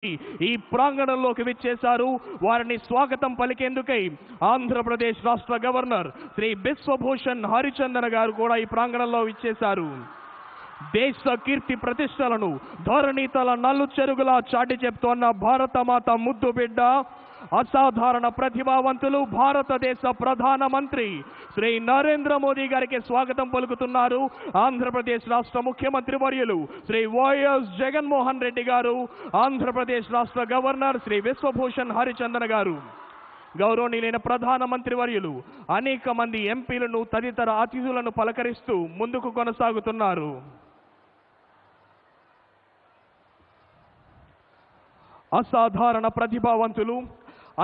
ఈ ప్రాంగణంలోకి విచ్చేశారు. వారిని స్వాగతం పలికేందుకై ఆంధ్రప్రదేశ్ రాష్ట్ర గవర్నర్ శ్రీ బిశ్వభూషణ్ హరిచందన్ గారు కూడా ఈ ప్రాంగణంలో విచ్చేశారు. దేశ కీర్తి ప్రతిష్టలను ధరణితల నల్లు చెరుగులా చాటి చెప్తోన్న భారతమాత ముద్దు బిడ్డ, అసాధారణ ప్రతిభావంతులు భారతదేశ ప్రధానమంత్రి శ్రీ నరేంద్ర మోదీ గారికి స్వాగతం పలుకుతున్నారు. ఆంధ్రప్రదేశ్ రాష్ట్ర ముఖ్యమంత్రి వర్యులు శ్రీ వైఎస్ జగన్మోహన్ రెడ్డి గారు, ఆంధ్రప్రదేశ్ రాష్ట్ర గవర్నర్ శ్రీ బిశ్వభూషణ్ హరిచందన్ గారు, గౌరవనీయులైన ప్రధానమంత్రి వర్యులు అనేక మంది ఎంపీలను తదితర అతిథులను పలకరిస్తూ ముందుకు కొనసాగుతున్నారు. అసాధారణ ప్రతిభావంతులు,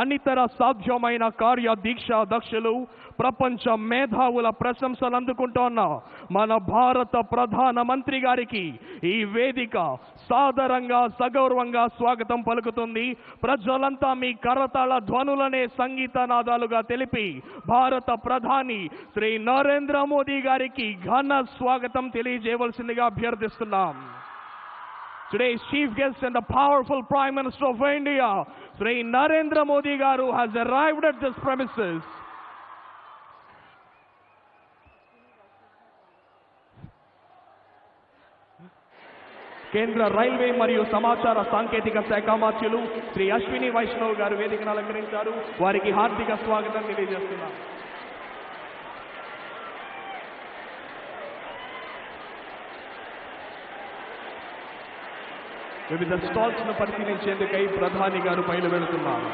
అనితర సాధ్యమైన కార్య దీక్ష దక్షులు, ప్రపంచ మేధావుల ప్రశంసలు అందుకుంటోన్న మన భారత ప్రధానమంత్రి గారికి ఈ వేదిక సాదరంగా సగౌరవంగా స్వాగతం పలుకుతుంది. ప్రజలంతా మీ కరతాళ ధ్వనులనే సంగీత నాదాలుగా తెలిపి భారత ప్రధాని శ్రీ నరేంద్ర మోదీ గారికి ఘన స్వాగతం తెలియజేయవలసిందిగా అభ్యర్థిస్తున్నాం. Today's chief guest and the powerful Prime Minister of India, Sri Narendra Modi Garu, has arrived at this premises. కేంద్ర రైల్వే మరియు సమాచార సాంకేతిక శాఖ మంత్రులు శ్రీ అశ్విని వైష్ణవ్ గారు వేదికను అలంకరించారు. వారికి హార్దిక స్వాగతం తెలియజేస్తున్నాం. వివిధ స్టాల్స్ ను పరిశీలించేందుకై ప్రధాని గారు బయలువెళుతున్నారు.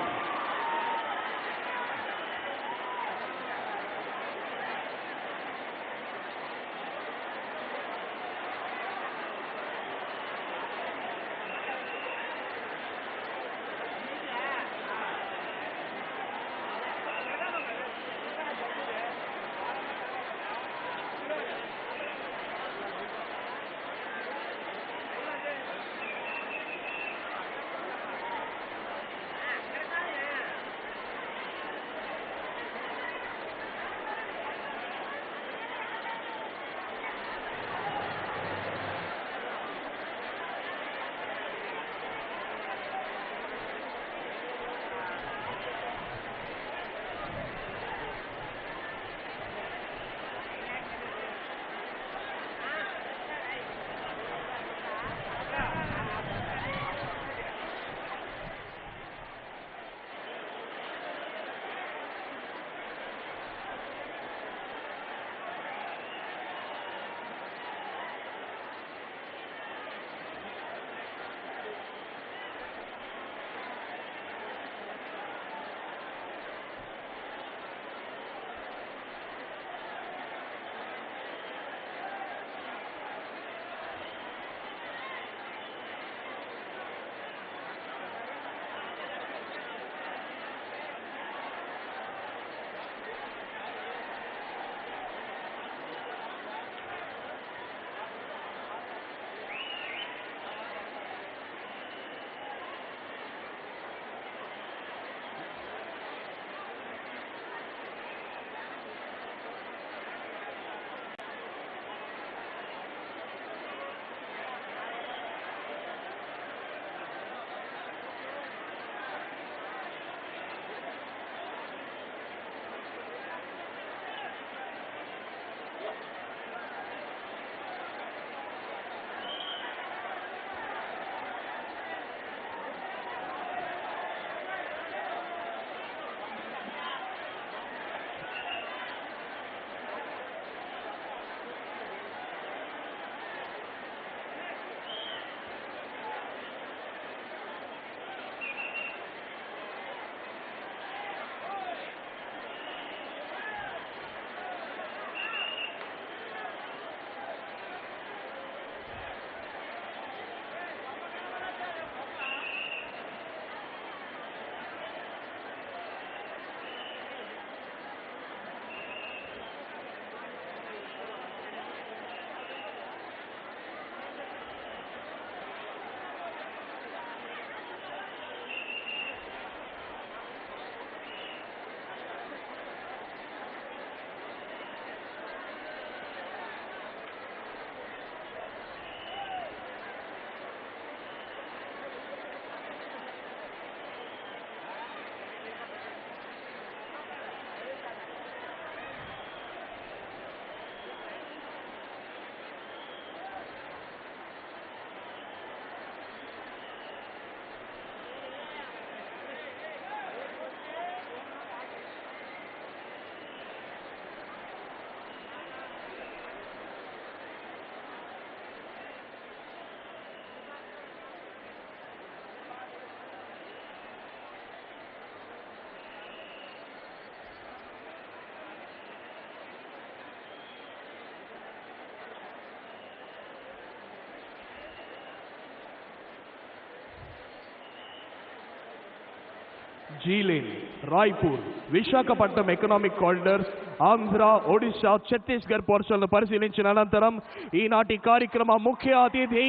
జీలిన్, రాయ్పూర్, విశాఖపట్నం ఎకనామిక్ కారిడార్స్, ఆంధ్ర, ఒడిశా, ఛత్తీస్గఢ్ పోర్షన్లను పరిశీలించిన అనంతరం ఈనాటి కార్యక్రమ ముఖ్య అతిథి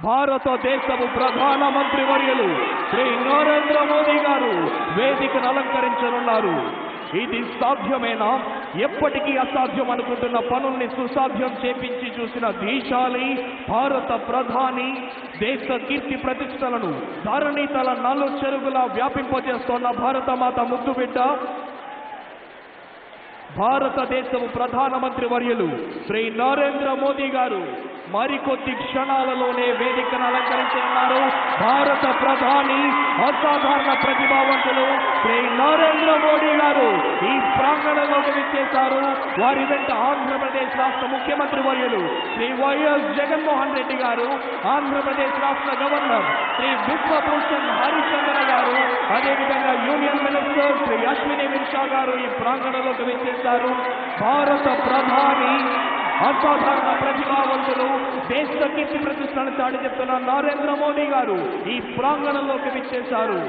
భారతదేశపు ప్రధానమంత్రి వర్యులు శ్రీ నరేంద్ర మోదీ గారు వేదికను అలంకరించనున్నారు. ఇది సాధ్యమేనా? ఎప్పటికీ అసాధ్యం అనుకుంటున్న పనుల్ని సుసాధ్యం చేపించి చూసిన ధీశాలి భారత ప్రధాని, దేశ కీర్తి ప్రతిష్టలను ధరణితల నలు చెరుగులా వ్యాపింపజేస్తున్న భారతమాత ముద్దుబిడ్డ భారతదేశపు ప్రధానమంత్రి వర్యులు శ్రీ నరేంద్ర మోదీ గారు మరికొద్ది క్షణాలలోనే వేదికను అలంకరించనున్నారు. భారత ప్రధాని, అసాధారణ ప్రతిభావంతులు శ్రీ నరేంద్ర మోదీ గారు ఈ ప్రాంగణంలోకి విచ్చేశారు. వారి వెంట ఆంధ్రప్రదేశ్ రాష్ట్ర ముఖ్యమంత్రి వర్యులు శ్రీ వైఎస్ జగన్మోహన్ రెడ్డి గారు, ఆంధ్రప్రదేశ్ రాష్ట్ర గవర్నర్ శ్రీ బిశ్వభూషణ్ హరిచందన గారు, అదేవిధంగా యూనియన్ మినిస్టర్ శ్రీ అశ్విని మిశ్రా గారు ఈ ప్రాంగణంలోకి విచ్చేశారు. భారత ప్రధాని, అసాధారణ ప్రతిభావంతులు, దేశ కీర్తి ప్రతిష్టలను చాటి చెప్తున్న నరేంద్ర మోదీ గారు ఈ ప్రాంగణంలోకి విచ్చేశారు.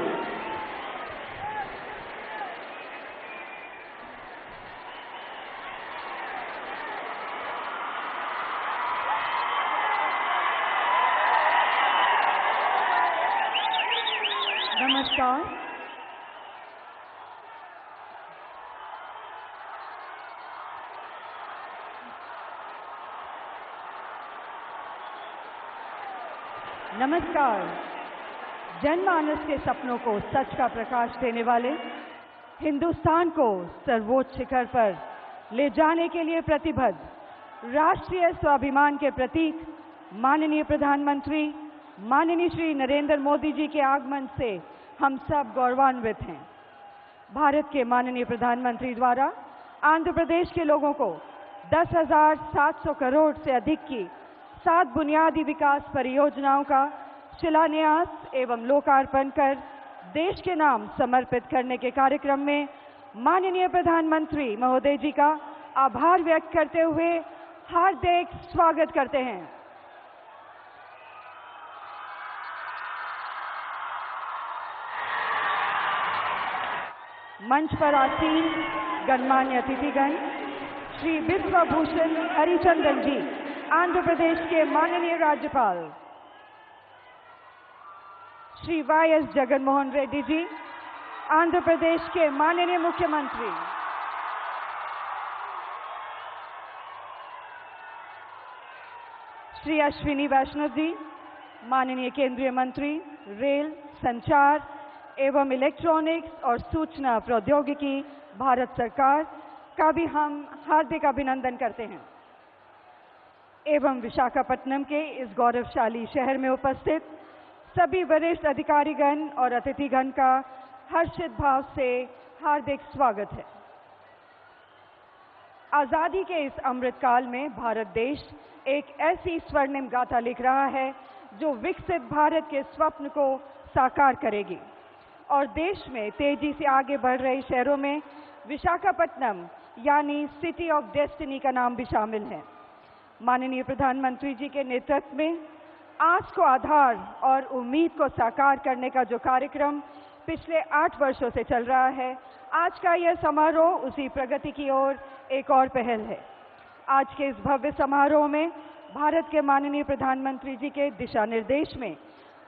नमस्कार। नमस्कार। जनमानस के सपनों को सच का प्रकाश देने वाले, हिंदुस्तान को सर्वोच्च शिखर पर ले जाने के लिए प्रतिबद्ध राष्ट्रीय स्वाभिमान के प्रतीक माननीय प्रधानमंत्री माननीय श्री नरेंद्र मोदी जी के आगमन से हम सब गौरवान्वित हैं। भारत के माननीय प्रधानमंत्री द्वारा आंध्र प्रदेश के लोगों को 10,700 करोड़ से अधिक की 7 बुनियादी विकास परियोजनाओं का शिलान्यास एवं लोकार्पण कर देश के नाम समर्पित करने के कार्यक्रम में माननीय प्रधानमंत्री महोदय जी का आभार व्यक्त करते हुए हार्दिक स्वागत करते हैं। मंच पर आसीन गणमान्य अतिथिगण, श्री बिश्वभूषण हरिचंदन जी आंध्र प्रदेश के माननीय राज्यपाल, श्री वाईएस जगनमोहन रेड्डी जी आंध्र प्रदेश के माननीय मुख्यमंत्री, श्री अश्विनी वैष्णव जी माननीय केंद्रीय मंत्री रेल, संचार एवं इलेक्ट्रॉनिक्स और सूचना प्रौद्योगिकी भारत सरकार का भी हम हार्दिक अभिनंदन करते हैं। एवं विशाखापट्टनम के इस गौरवशाली शहर में उपस्थित सभी वरिष्ठ अधिकारीगण और अतिथिगण का हर्षित भाव से हार्दिक स्वागत है। आजादी के इस अमृत काल में भारत देश एक ऐसी स्वर्णिम गाथा लिख रहा है जो विकसित भारत के स्वप्न को साकार करेगी और देश में तेजी से आगे बढ़ रहे शहरों में विशाखापट्टनम यानी सिटी ऑफ डेस्टिनी का नाम भी शामिल है। माननीय प्रधानमंत्री जी के नेतृत्व में आस को आधार और उम्मीद को साकार करने का जो कार्यक्रम पिछले 8 वर्षों से चल रहा है, आज का यह समारोह उसी प्रगति की ओर एक और पहल है। आज के इस भव्य समारोह में भारत के माननीय प्रधानमंत्री जी के दिशा निर्देश में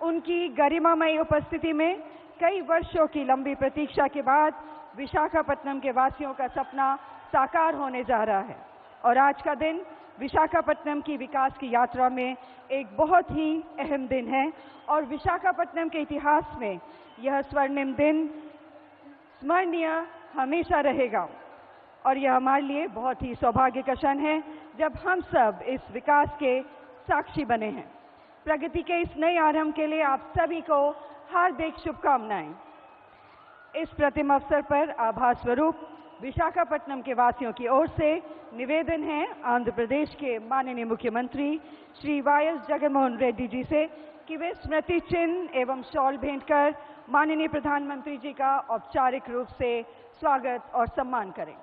उनकी गरिमामयी उपस्थिति में कई वर्षों की लंबी प्रतीक्षा के बाद विशाखापट्टनम के वासियों का सपना साकार होने जा रहा है और आज का दिन विशाखापट्टनम की विकास की यात्रा में एक बहुत ही अहम दिन है और विशाखापट्टनम के इतिहास में यह स्वर्णिम दिन स्मरणीय हमेशा रहेगा और यह हमारे लिए बहुत ही सौभाग्य का क्षण है जब हम सब इस विकास के साक्षी बने हैं। प्रगति के इस नए आरंभ के लिए आप सभी को हार्दिक शुभकामनाएं। इस प्रतिम अवसर पर आभार स्वरूप विशाखापट्टनम के वासियों की ओर से निवेदन है आंध्र प्रदेश के माननीय मुख्यमंत्री श्री वाईएस जगनमोहन रेड्डी जी से कि वे स्मृति चिन्ह एवं शॉल भेंट कर माननीय प्रधानमंत्री जी का औपचारिक रूप से स्वागत और सम्मान करें।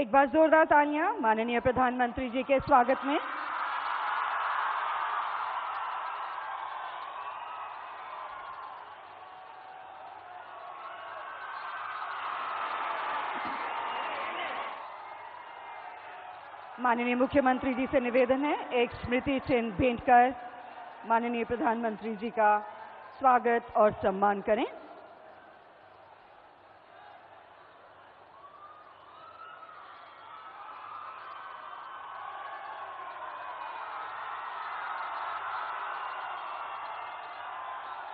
एक बार जोरदार तालियां माननीय प्रधानमंत्री जी के स्वागत में। माननीय मुख्यमंत्री जी से निवेदन है एक स्मृति चिन्ह भेंट कर माननीय प्रधानमंत्री जी का स्वागत और सम्मान करें।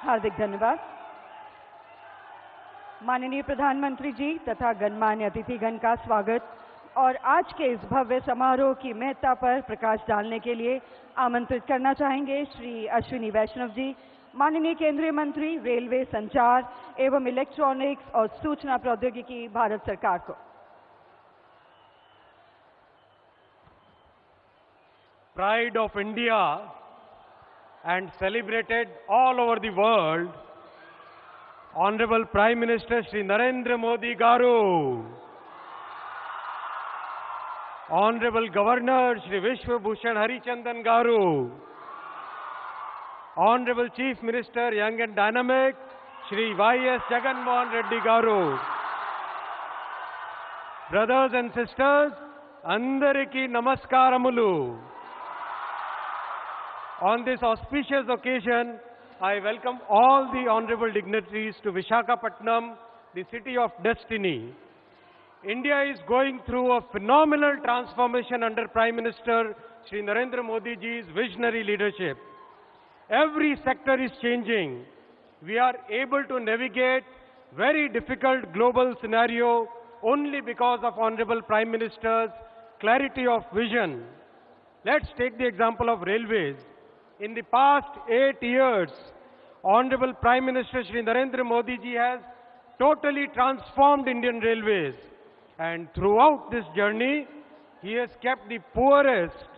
हार्दिक धन्यवाद। माननीय प्रधानमंत्री जी तथा गणमान्य अतिथिगण का स्वागत और आज के इस भव्य समारोह की महत्ता पर प्रकाश डालने के लिए आमंत्रित करना चाहेंगे श्री अश्विनी वैष्णव जी, माननीय केंद्रीय मंत्री रेलवे, संचार एवं इलेक्ट्रॉनिक्स और सूचना प्रौद्योगिकी, भारत सरकार को। Pride of India and celebrated all over the world, Honorable Prime Minister Shri Narendra Modi Garu, Honorable Governor Shri Vishwa Bhushan Harichandan Garu, Honorable Chief Minister Young and Dynamic Shri Y.S. Jagan Mohan Reddy Garu, brothers and sisters, Andariki Namaskaramulu. On this auspicious occasion, I welcome all the honorable dignitaries to Visakhapatnam, the city of destiny. India is going through a phenomenal transformation under Prime Minister Shri Narendra Modi ji's visionary leadership. Every sector is changing. We are able to navigate very difficult global scenario only because of Honorable Prime Minister's clarity of vision. Let's take the example of railways. In the past 8 years, Honorable Prime Minister Shri Narendra Modi ji has totally transformed Indian Railways. And throughout this journey, he has kept the poorest,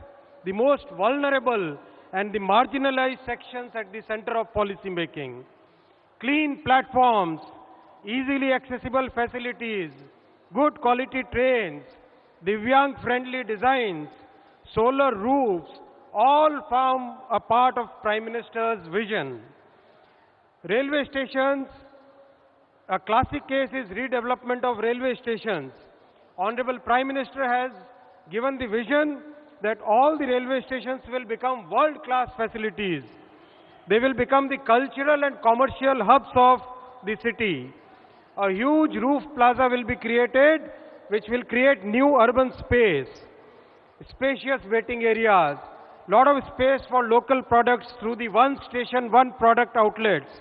the most vulnerable and the marginalized sections at the center of policy making. Clean platforms, easily accessible facilities, good quality trains, Divyang-friendly designs, solar roofs, all form a part of Prime Minister's vision. Railway stations, a classic case is redevelopment of railway stations. Honorable Prime Minister has given the vision that all the railway stations will become world-class facilities. They will become the cultural and commercial hubs of the city. A huge roof plaza will be created which will create new urban space, spacious waiting areas, lot of space for local products through the one station, one product outlets.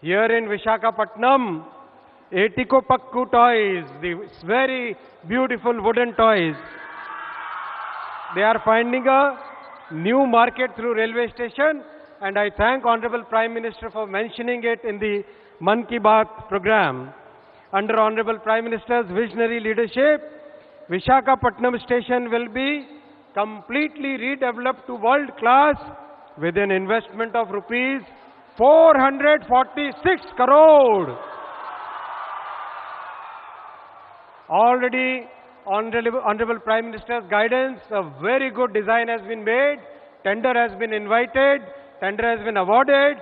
Here in Visakhapatnam, Etiko Pakku toys, the very beautiful wooden toys. They are finding a new market through railway station, and I thank Honorable Prime Minister for mentioning it in the Man Ki Baat program. Under Honorable Prime Minister's visionary leadership, Visakhapatnam station will be completely redeveloped to world class with an investment of rupees 446 crore. Already, Honorable Prime Minister's guidance, a very good design has been made, tender has been invited, tender has been awarded,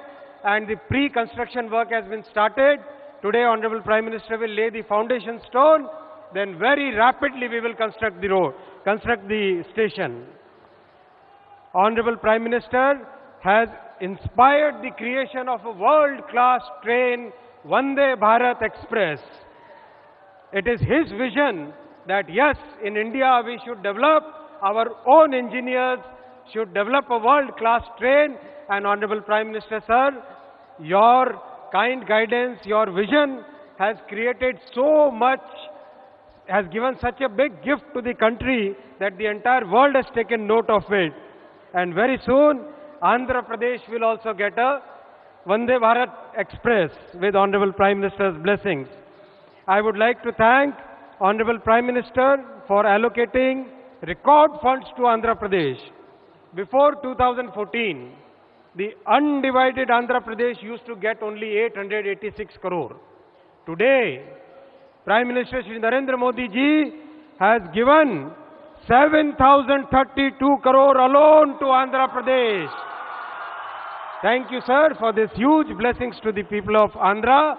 and the pre-construction work has been started. Today, Honorable Prime Minister will lay the foundation stone, then very rapidly we will construct the road, construct the station. Honorable Prime Minister has inspired the creation of a world-class train, Vande Bharat Express. It is his vision that yes, in India we should develop, our own engineers should develop a world-class train, and Honorable Prime Minister, sir, your kind guidance, your vision has created so much, has given such a big gift to the country that the entire world has taken note of it. And very soon, Andhra Pradesh will also get a Vande Bharat Express with Honorable Prime Minister's blessings. I would like to thank Honorable Prime Minister for allocating record funds to Andhra Pradesh. Before 2014, the undivided Andhra Pradesh used to get only 886 crore. Today, Prime Minister Shri Narendra Modi ji has given 7,032 crore alone to Andhra Pradesh. Thank you, sir, for this huge blessings to the people of Andhra.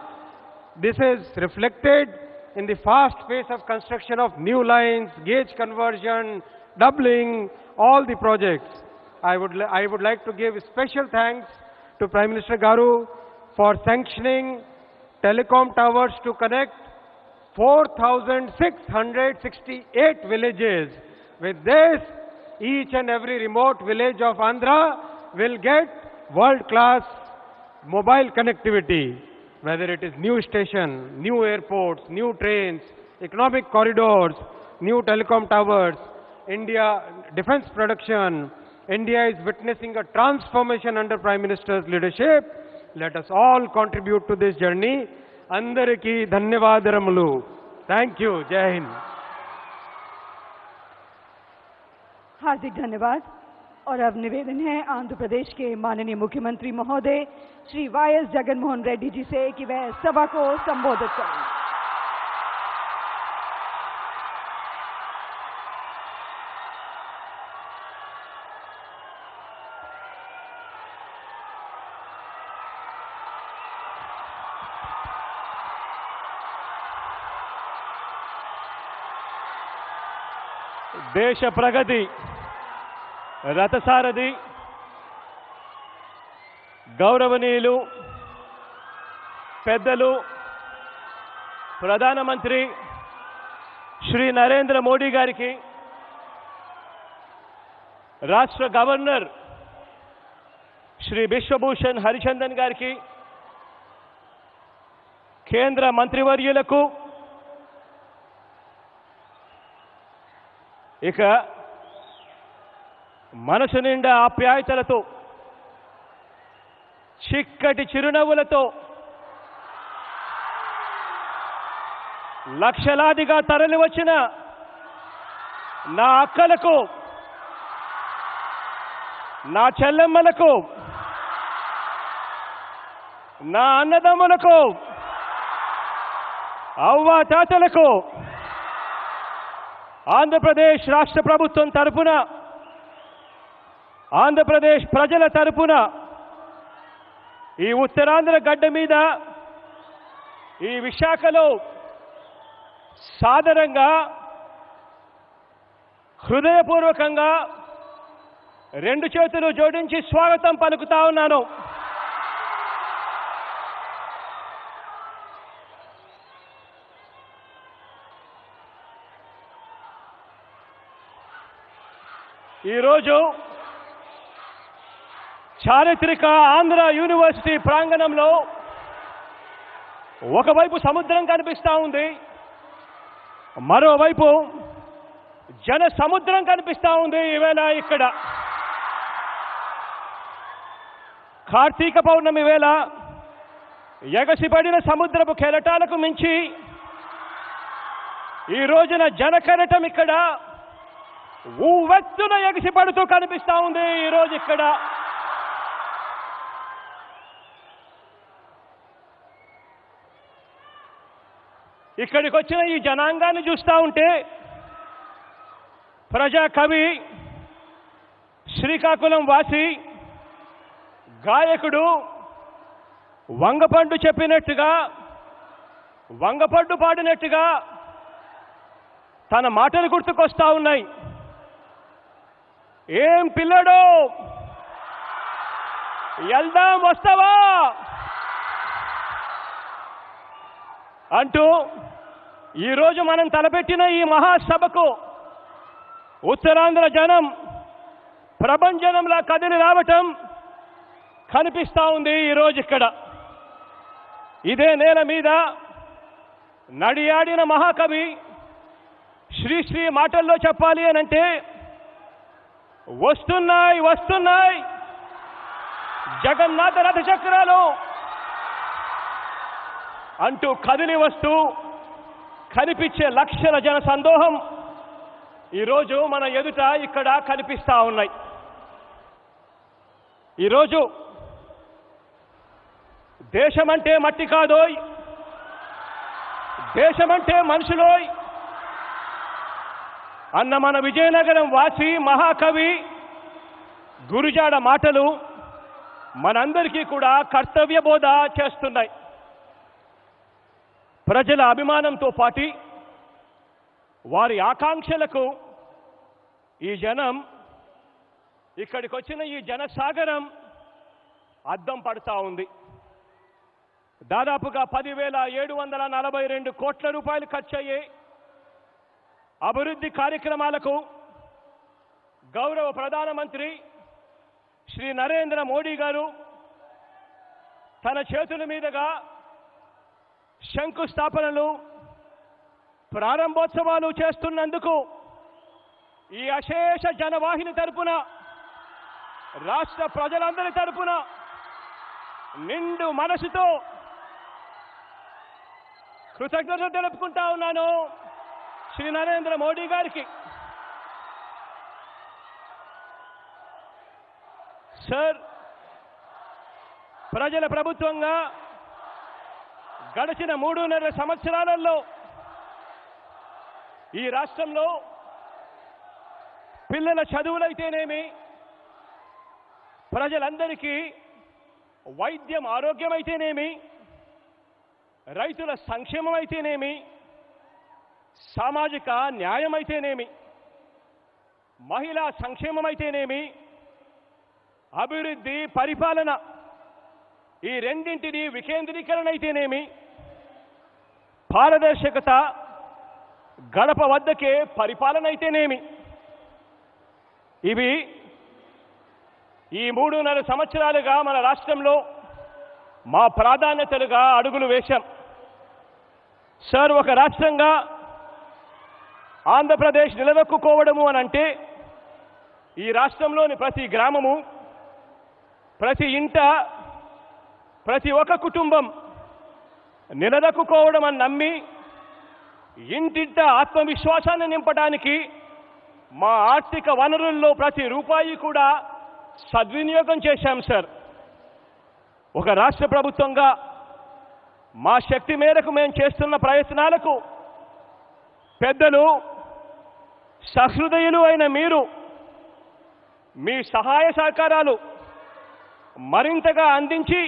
This is reflected in the fast pace of construction of new lines, gauge conversion, doubling, all the projects. I would like to give special thanks to Prime Minister Garu for sanctioning telecom towers to connect 4,668 villages. With this, each and every remote village of Andhra will get world-class mobile connectivity, whether it is new station, new airports, new trains, economic corridors, new telecom towers, India defense production. India is witnessing a transformation under Prime Minister's leadership. Let us all contribute to this journey. Andariki dhanyavadaramulu. Thank you. Jai Hind. हार्दिक धन्यवाद। और अब निवेदन है आंध्र प्रदेश के माननीय मुख्यमंत्री महोदय श्री वाई.एस. जगनमोहन रेड्डी जी से कि वह सभा को संबोधित करें। దేశ ప్రగతి రథసారథి గౌరవనీయులు పెద్దలు ప్రధానమంత్రి శ్రీ నరేంద్ర మోడీ గారికి, రాష్ట్ర గవర్నర్ శ్రీ బిశ్వభూషణ్ హరిచందన్ గారికి, కేంద్ర మంత్రివర్యులకు, ఇక మనసు నిండా ఆప్యాయతలతో చిక్కటి చిరునవ్వులతో లక్షలాదిగా తరలివచ్చిన నా అక్కలకు, నా చెల్లెమ్మలకు, నా అన్నదమ్ములకు, అవ్వ తాతలకు ఆంధ్రప్రదేశ్ రాష్ట్ర ప్రభుత్వం తరపున, ఆంధ్రప్రదేశ్ ప్రజల తరపున ఈ ఉత్తరాంధ్ర గడ్డ మీద ఈ విశాఖలో సాదరంగా హృదయపూర్వకంగా రెండు చేతులు జోడించి స్వాగతం పలుకుతా ఉన్నాను. ఈరోజు చారిత్రక ఆంధ్ర యూనివర్సిటీ ప్రాంగణంలో ఒకవైపు సముద్రం కనిపిస్తూ ఉంది, మరోవైపు జన సముద్రం కనిపిస్తూ ఉంది. ఈవేళ ఇక్కడ కార్తీక పౌర్ణమి వేళ ఎగసిపడిన సముద్రపు కెరటాలకు మించి ఈ రోజున జనకెరటం ఇక్కడ ఊవెత్తున ఎగసిపడుతూ కనిపిస్తూ ఉంది. ఈరోజు ఇక్కడ ఇక్కడికి వచ్చిన ఈ జనాంగాన్ని చూస్తూ ఉంటే ప్రజా కవి, శ్రీకాకుళం వాసి, గాయకుడు వంగపండు చెప్పినట్టుగా, వంగపండు పాడినట్టుగా తన మాటలు గుర్తుకొస్తా ఉన్నాయి. ఏం పిల్లడో వెళ్దాం వస్తావా అంటూ ఈరోజు మనం తలపెట్టిన ఈ మహాసభకు ఉత్తరాంధ్ర జనం ప్రభంజనంలా కదిలి రావటం కనిపిస్తూ ఉంది. ఈరోజు ఇక్కడ ఇదే నేల మీద నడియాడిన మహాకవి శ్రీశ్రీ మాటల్లో చెప్పాలి అనంటే వస్తున్నాయి వస్తున్నాయి జగన్నాథ రథ చక్రాలు అంటూ కదిలి వస్తూ కనిపించే లక్షల జన సందోహం ఈరోజు మన ఎదుట ఇక్కడ కనిపిస్తూ ఉన్నాయి. ఈరోజు దేశమంటే మట్టి కాదోయ్, దేశమంటే మనుషులోయ్, అన్న మన విజయనగరం వాసి మహాకవి గురుజాడ మాటలు మనందరికీ కూడా కర్తవ్య బోధ చేస్తున్నాయి. ప్రజల అభిమానంతో పాటు వారి ఆకాంక్షలకు ఈ జనం, ఇక్కడికి వచ్చిన ఈ జనసాగరం అద్దం పడుతూ ఉంది. దాదాపుగా 10,742 కోట్ల రూపాయలు ఖర్చయ్యే అభివృద్ధి కార్యక్రమాలకు గౌరవ ప్రధానమంత్రి శ్రీ నరేంద్ర మోడీ గారు తన చేతుల మీదుగా శంకుస్థాపనలు, ప్రారంభోత్సవాలు చేస్తున్నందుకు ఈ అశేష జనవాహిని తరపున, రాష్ట్ర ప్రజలందరి తరపున నిండు మనసుతో కృతజ్ఞతలు తెలుపుకుంటా ఉన్నాను శ్రీ నరేంద్ర మోడీ గారికి. సార్, ప్రజల ప్రభుత్వంగా గడిచిన 3.5 సంవత్సరాలలో ఈ రాష్ట్రంలో పిల్లల చదువులైతేనేమి, ప్రజలందరికీ వైద్యం, ఆరోగ్యం అయితేనేమి, రైతుల సంక్షేమం అయితేనేమి, సామాజిక న్యాయం అయితేనేమి, మహిళా సంక్షేమం అయితేనేమి, అభివృద్ధి, పరిపాలన, ఈ రెండింటిని వికేంద్రీకరణ అయితేనేమి, పారదర్శకత, గడప వద్దకే పరిపాలన అయితేనేమి, ఇవి ఈ 3.5 సంవత్సరాలుగా మన రాష్ట్రంలో మా ప్రాధాన్యతలుగా అడుగులు వేశాం. సార్, ఒక రాష్ట్రంగా ఆంధ్రప్రదేశ్ నిలదొక్కుకోవడము అని అంటే ఈ రాష్ట్రంలోని ప్రతి గ్రామము, ప్రతి ఇంట, ప్రతి ఒక్క కుటుంబం నిలదొక్కుకోవడం అని నమ్మి ఇంటింట ఆత్మవిశ్వాసాన్ని నింపడానికి మా ఆర్థిక వనరుల్లో ప్రతి రూపాయి కూడా సద్వినియోగం చేశాం సార్. ఒక రాష్ట్ర ప్రభుత్వంగా మా శక్తి మేరకు మేము చేస్తున్న ప్రయత్నాలకు పెద్దలు, సహృదయులు అయిన మీరు మీ సహాయ సహకారాలు మరింతగా అందించి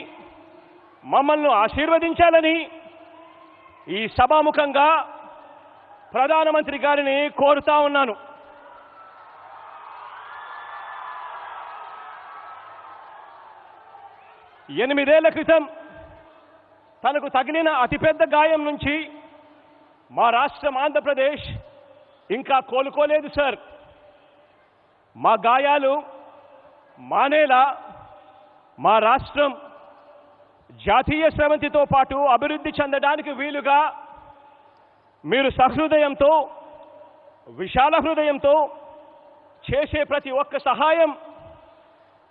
మమ్మల్ని ఆశీర్వదించాలని ఈ సభాముఖంగా ప్రధానమంత్రి గారిని కోరుతా ఉన్నాను. ఎనిమిదేళ్ల క్రితం తనకు తగిలిన అతిపెద్ద గాయం నుంచి మా రాష్ట్రం ఆంధ్రప్రదేశ్ ఇంకా కోలుకోలేదు సార్. మా గాయాలు మానేలా మా రాష్ట్రం జాతీయ స్రవంతితో పాటు అభివృద్ధి చెందడానికి వీలుగా మీరు సహృదయంతో, విశాల హృదయంతో చేసే ప్రతి ఒక్క సహాయం,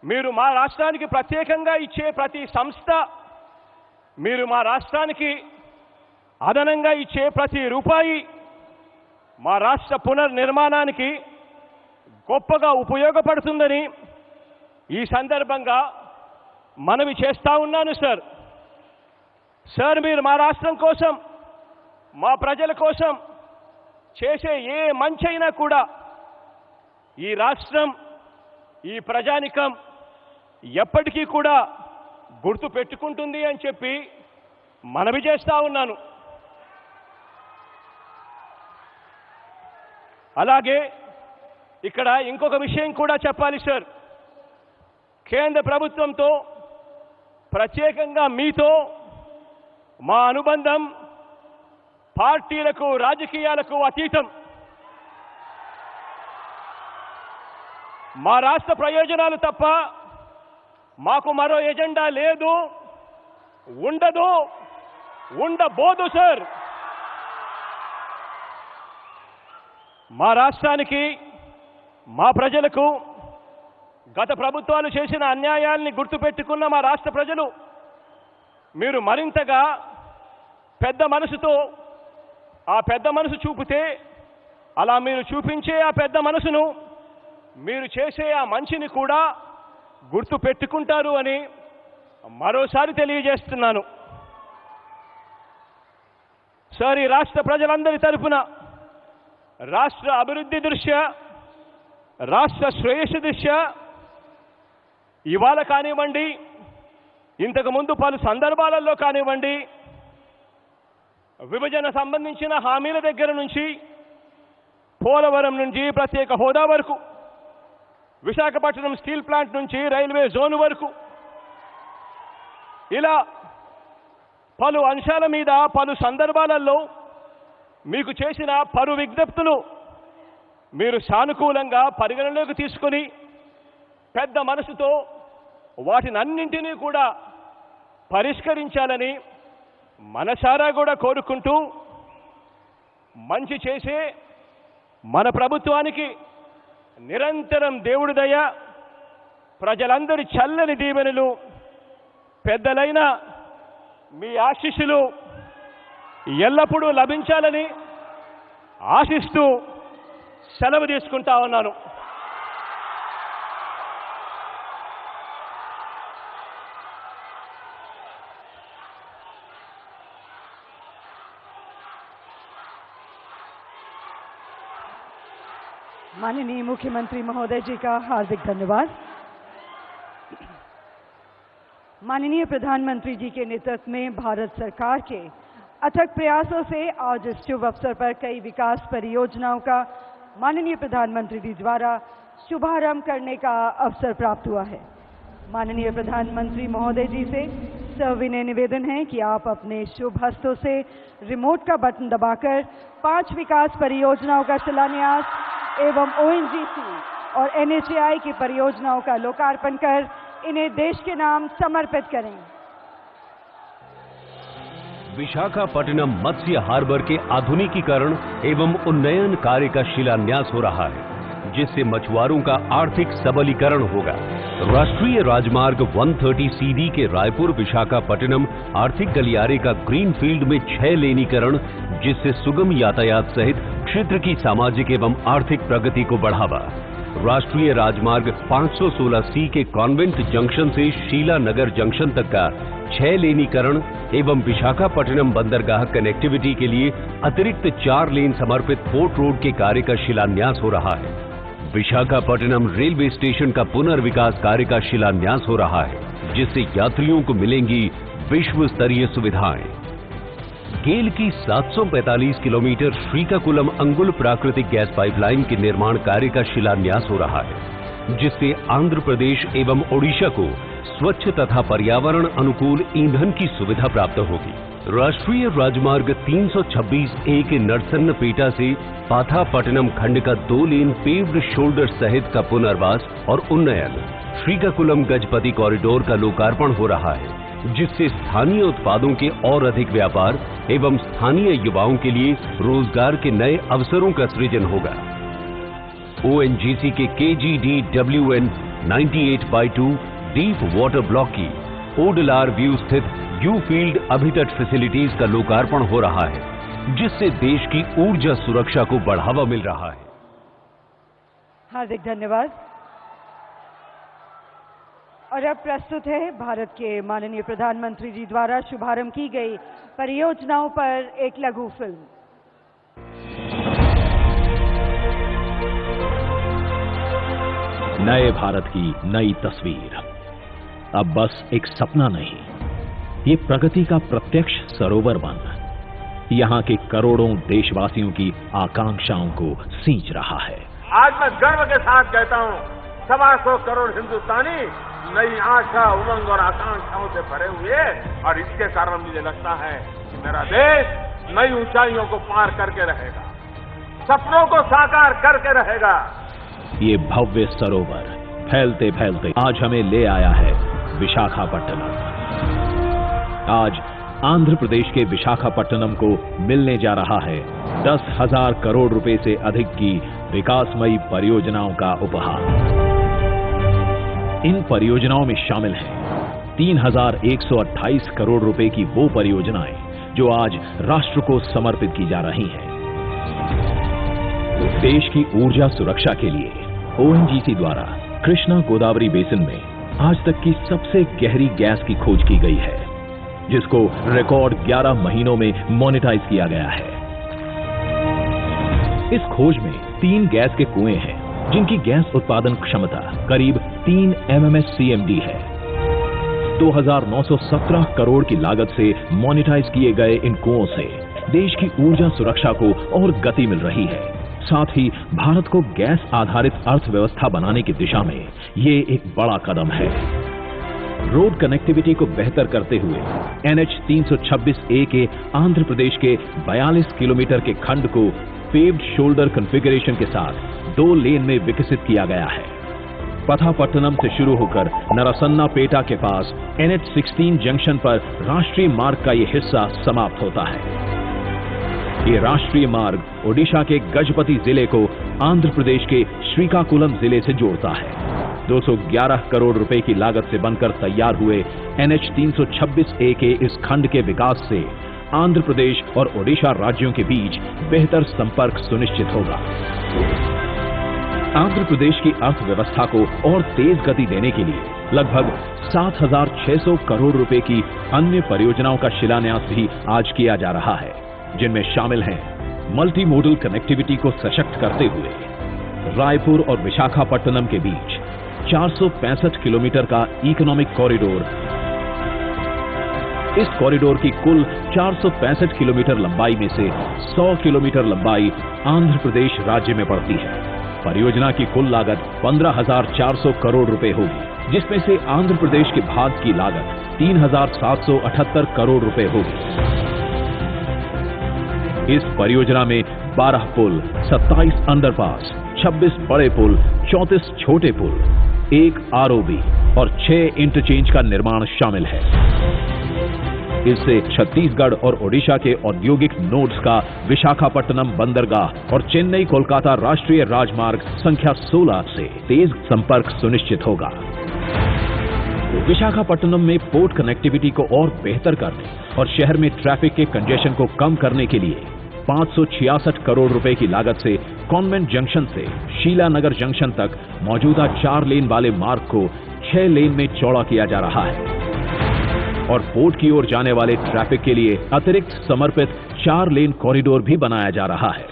మీరు మా రాష్ట్రానికి ప్రత్యేకంగా ఇచ్చే ప్రతి సంస్థ, మీరు మా రాష్ట్రానికి అదనంగా ఇచ్చే ప్రతి రూపాయి మా రాష్ట్ర పునర్నిర్మాణానికి గొప్పగా ఉపయోగపడుతుందని ఈ సందర్భంగా మనవి చేస్తా ఉన్నాను సార్. సార్, మీరు మా రాష్ట్రం కోసం, మా ప్రజల కోసం చేసే ఏ మంచైనా కూడా ఈ రాష్ట్రం, ఈ ప్రజానికం ఎప్పటికీ కూడా గుర్తు పెట్టుకుంటుంది అని చెప్పి మనవి చేస్తా ఉన్నాను. అలాగే ఇక్కడ ఇంకొక విషయం కూడా చెప్పాలి సార్. కేంద్ర ప్రభుత్వంతో, ప్రత్యేకంగా మీతో మా అనుబంధం పార్టీలకు, రాజకీయాలకు అతీతం. మా రాష్ట్ర ప్రయోజనాలు తప్ప మాకు మరో ఎజెండా లేదు, ఉండదు, ఉండబోదు సార్. మా రాష్ట్రానికి, మా ప్రజలకు గత ప్రభుత్వాలు చేసిన అన్యాయాల్ని గుర్తుపెట్టుకున్న మా రాష్ట్ర ప్రజలు మీరు మరింతగా పెద్ద మనసుతో, ఆ పెద్ద మనసు చూపితే, అలా మీరు చూపించే ఆ పెద్ద మనసును, మీరు చేసే ఆ మంచిని కూడా గుర్తు పెట్టుకుంటారు అని మరోసారి తెలియజేస్తున్నాను. సార్, ఈ రాష్ట్ర ప్రజలందరి తరపున రాష్ట్ర అభివృద్ధి దృష్ట్యా, రాష్ట్ర శ్రేయస్సు దృష్ట్యా ఇవాళ కానివ్వండి, ఇంతకు ముందు పలు సందర్భాలలో కానివ్వండి, విభజన సంబంధించిన హామీల దగ్గర నుంచి, పోలవరం నుంచి ప్రత్యేక హోదా వరకు, విశాఖపట్నం స్టీల్ ప్లాంట్ నుంచి రైల్వే జోన్ వరకు, ఇలా పలు అంశాల మీద పలు సందర్భాలలో మీకు చేసిన పలు విజ్ఞప్తులు మీరు సానుకూలంగా పరిగణలోకి తీసుకొని పెద్ద మనసుతో వాటినన్నింటినీ కూడా పరిష్కరించాలని మనసారా కూడా కోరుకుంటూ, మంచి చేసే మన ప్రభుత్వానికి నిరంతరం దేవుడి దయ, ప్రజలందరి చల్లని దీవెనలు, పెద్దలైన మీ ఆశీస్సులు ఎల్లప్పుడూ లభించాలని ఆశిస్తూ సెలవు తీసుకుంటా ఉన్నాను. माननीय मुख्यमंत्री महोदय जी का हार्दिक धन्यवाद। माननीय प्रधानमंत्री जी के नेतृत्व में भारत सरकार के अथक प्रयासों से आज इस शुभ अवसर पर कई विकास परियोजनाओं का माननीय प्रधानमंत्री जी द्वारा शुभारंभ करने का अवसर प्राप्त हुआ है। माननीय प्रधानमंत्री महोदय जी से सविनय निवेदन है कि आप अपने शुभ हस्तों से रिमोट का बटन दबाकर 5 विकास परियोजनाओं का शिलान्यास एवं ONGC और NHAI की परियोजनाओं का लोकार्पण कर इन्हें देश के नाम समर्पित करें। विशाखापट्टनम मत्स्य हार्बर के आधुनिकीकरण एवं उन्नयन कार्य का शिलान्यास हो रहा है, जिससे मछुआरों का आर्थिक सबलीकरण होगा। राष्ट्रीय राजमार्ग 130 CD के रायपुर विशाखापट्टनम आर्थिक गलियारे का ग्रीनफील्ड में 6 लेनीकरण, जिससे सुगम यातायात सहित क्षेत्र की सामाजिक एवं आर्थिक प्रगति को बढ़ावा। राष्ट्रीय राजमार्ग 516C के कॉन्वेंट जंक्शन से शीला नगर जंक्शन तक का 6 लेनीकरण एवं विशाखापट्टनम बंदरगाह कनेक्टिविटी के लिए अतिरिक्त 4 लेन समर्पित पोर्ट रोड के कार्य का शिलान्यास हो रहा है। विशाखापट्टनम रेलवे स्टेशन का पुनर्विकास कार्य का शिलान्यास हो रहा है, जिससे यात्रियों को मिलेंगी विश्व स्तरीय सुविधाएं। गेल की 745 किलोमीटर श्रीकाकुलम अंगुल प्राकृतिक गैस पाइपलाइन के निर्माण कार्य का शिलान्यास हो रहा है, जिससे आंध्र प्रदेश एवं ओडिशा को स्वच्छ तथा पर्यावरण अनुकूल ईंधन की सुविधा प्राप्त होगी। राष्ट्रीय राजमार्ग 326A के नरसन्नपेटा से पाथापट्टनम खंड का 2 लेन पेव्ड शोल्डर सहित का पुनर्वास और उन्नयन, श्रीकाकुलम गजपति कॉरिडोर का लोकार्पण हो रहा है, जिससे स्थानीय उत्पादों के और अधिक व्यापार एवं स्थानीय युवाओं के लिए रोजगार के नए अवसरों का सृजन होगा। ONGC के KGDWN 98/2 डीप वाटर ब्लॉक की ओडलार व्यू स्थित यू फील्ड अभितट फैसिलिटीज का लोकार्पण हो रहा है, जिससे देश की ऊर्जा सुरक्षा को बढ़ावा मिल रहा है। हार्दिक धन्यवाद। और अब प्रस्तुत है भारत के माननीय प्रधानमंत्री जी द्वारा शुभारंभ की गई परियोजनाओं पर एक लघु फिल्म। नए भारत की नई तस्वीर अब बस एक सपना नहीं, ये प्रगति का प्रत्यक्ष सरोवर बन यहां के करोड़ों देशवासियों की आकांक्षाओं को सींच रहा है। आज मैं गर्व के साथ कहता हूं, 125 करोड़ हिंदुस्तानी नई आशा, उमंग और आकांक्षाओं से भरे हुए, और इसके कारण मुझे लगता है कि मेरा देश नई ऊंचाइयों को पार करके रहेगा, सपनों को साकार करके रहेगा। ये भव्य सरोवर फैलते फैलते आज हमें ले आया है विशाखापट्टनम। आज आंध्र प्रदेश के विशाखापट्टनम को मिलने जा रहा है 10,000 करोड़ रुपए से अधिक की विकासमयी परियोजनाओं का उपहार। इन परियोजनाओं में शामिल हैं 3,128 करोड़ रुपए की वो परियोजनाएं जो आज राष्ट्र को समर्पित की जा रही हैं। देश की ऊर्जा सुरक्षा के लिए ONGC द्वारा कृष्णा गोदावरी बेसिन में आज तक की सबसे गहरी गैस की खोज की गई है, जिसको रिकॉर्ड 11 महीनों में मोनेटाइज किया गया है। इस खोज में 3 गैस के कुएं हैं जिनकी गैस उत्पादन क्षमता करीब 3 MMSCMD है। 2,917 करोड़ की लागत से मोनेटाइज किए गए इन कुओं से देश की ऊर्जा सुरक्षा को और गति मिल रही है। साथ ही भारत को गैस आधारित अर्थव्यवस्था बनाने की दिशा में ये एक बड़ा कदम है। रोड कनेक्टिविटी को बेहतर करते हुए NH 326A के आंध्र प्रदेश के 42 किलोमीटर के खंड को पेव्ड शोल्डर कॉन्फ़िगरेशन के साथ 2 लेन में विकसित किया गया है। पथापट्टनम से शुरू होकर नरसन्नापेटा के पास NH 16 जंक्शन पर राष्ट्रीय मार्ग का यह हिस्सा समाप्त होता है। ये राष्ट्रीय मार्ग ओडिशा के गजपति जिले को आंध्र प्रदेश के श्रीकाकुलम जिले से जोड़ता है। 211 करोड़ रुपए की लागत से बनकर तैयार हुए NH 326A के इस खंड के विकास से आंध्र प्रदेश और ओडिशा राज्यों के बीच बेहतर संपर्क सुनिश्चित होगा। आंध्र प्रदेश की अर्थव्यवस्था को और तेज गति देने के लिए लगभग 7,600 करोड़ रुपए की अन्य परियोजनाओं का शिलान्यास भी आज किया जा रहा है, जिनमें शामिल हैं मल्टी मोडल कनेक्टिविटी को सशक्त करते हुए रायपुर और विशाखापट्टनम के बीच 465 किलोमीटर का इकोनॉमिक कॉरिडोर। इस कॉरिडोर की कुल 465 किलोमीटर लंबाई में से 100 किलोमीटर लंबाई आंध्र प्रदेश राज्य में पड़ती है। परियोजना की कुल लागत 15,400 करोड़ रुपए होगी, जिसमें से आंध्र प्रदेश के भाग की लागत 3,778 करोड़ रुपए होगी। इस परियोजना में 12 पुल, 27 अंडरपास, 26 बड़े पुल, 34 छोटे पुल, 1 ROB और 6 इंटरचेंज का निर्माण शामिल है। इससे छत्तीसगढ़ और ओडिशा के औद्योगिक नोड्स का विशाखापट्टनम बंदरगाह और चेन्नई कोलकाता राष्ट्रीय राजमार्ग संख्या 16 से तेज संपर्क सुनिश्चित होगा। विशाखापट्टनम में पोर्ट कनेक्टिविटी को और बेहतर करने और शहर में ट्रैफिक के कंजेशन को कम करने के लिए 566 करोड़ रुपए की लागत से कॉन्वेंट जंक्शन से शीलानगर जंक्शन तक मौजूदा 4 लेन वाले मार्ग को 6 लेन में चौड़ा किया जा रहा है और पोर्ट की ओर जाने वाले ट्रैफिक के लिए अतिरिक्त समर्पित 4 लेन कॉरिडोर भी बनाया जा रहा है।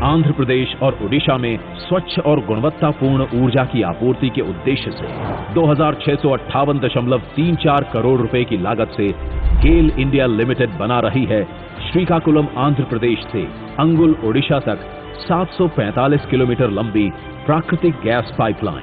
आंध्र प्रदेश और ओडिशा में स्वच्छ और गुणवत्तापूर्ण ऊर्जा की आपूर्ति के उद्देश्य से 2,658.34 करोड़ रुपए की लागत से गेल इंडिया लिमिटेड बना रही है श्रीकाकुलम आंध्र प्रदेश से अंगुल ओडिशा तक 745 किलोमीटर लंबी प्राकृतिक गैस पाइपलाइन।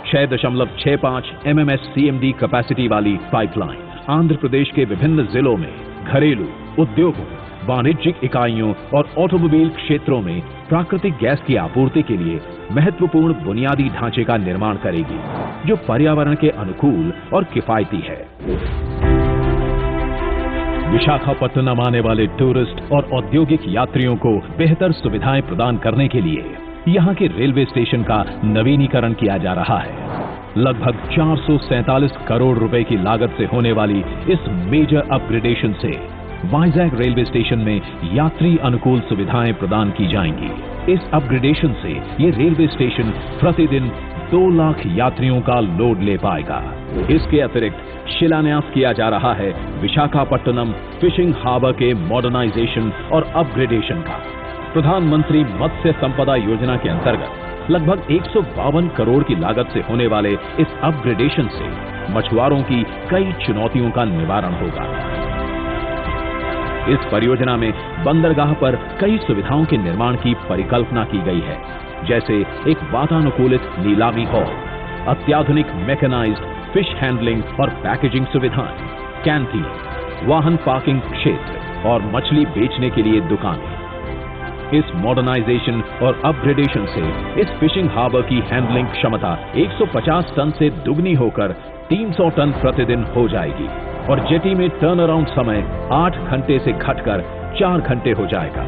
6.65 MMSCMD कैपेसिटी वाली पाइपलाइन आंध्र प्रदेश के विभिन्न जिलों में घरेलू उद्योगों, वाणिज्यिक इकाइयों और ऑटोमोबाइल क्षेत्रों में प्राकृतिक गैस की आपूर्ति के लिए महत्वपूर्ण बुनियादी ढांचे का निर्माण करेगी, जो पर्यावरण के अनुकूल और किफायती है। विशाखापट्टनम आने वाले टूरिस्ट और औद्योगिक यात्रियों को बेहतर सुविधाएं प्रदान करने के लिए यहाँ के रेलवे स्टेशन का नवीनीकरण किया जा रहा है। लगभग 447 करोड़ रुपए की लागत से होने वाली इस मेजर अपग्रेडेशन से वाइजैक रेलवे स्टेशन में यात्री अनुकूल सुविधाएं प्रदान की जाएंगी। इस अपग्रेडेशन से ये रेलवे स्टेशन प्रतिदिन 2 लाख यात्रियों का लोड ले पाएगा। इसके अतिरिक्त शिलान्यास किया जा रहा है विशाखापट्टनम फिशिंग हार्बर के मॉडर्नाइजेशन और अपग्रेडेशन का। प्रधानमंत्री मत्स्य संपदा योजना के अंतर्गत लगभग 152 करोड़ की लागत से होने वाले इस अपग्रेडेशन से मछुआरों की कई चुनौतियों का निवारण होगा। इस परियोजना में बंदरगाह पर कई सुविधाओं के निर्माण की परिकल्पना की गई है, जैसे एक वातानुकूलित नीलामी हॉल, अत्याधुनिक मैकेनाइज्ड फिश हैंडलिंग और पैकेजिंग सुविधाएं, कैंटीन, वाहन पार्किंग क्षेत्र और मछली बेचने के लिए दुकानें। इस मॉडर्नाइजेशन और अपग्रेडेशन से इस फिशिंग हार्बर की हैंडलिंग क्षमता 150 टन से दुगनी होकर 300 टन प्रतिदिन हो जाएगी और जेटी में टर्न अराउंड समय 8 घंटे से घटकर 4 घंटे हो जाएगा।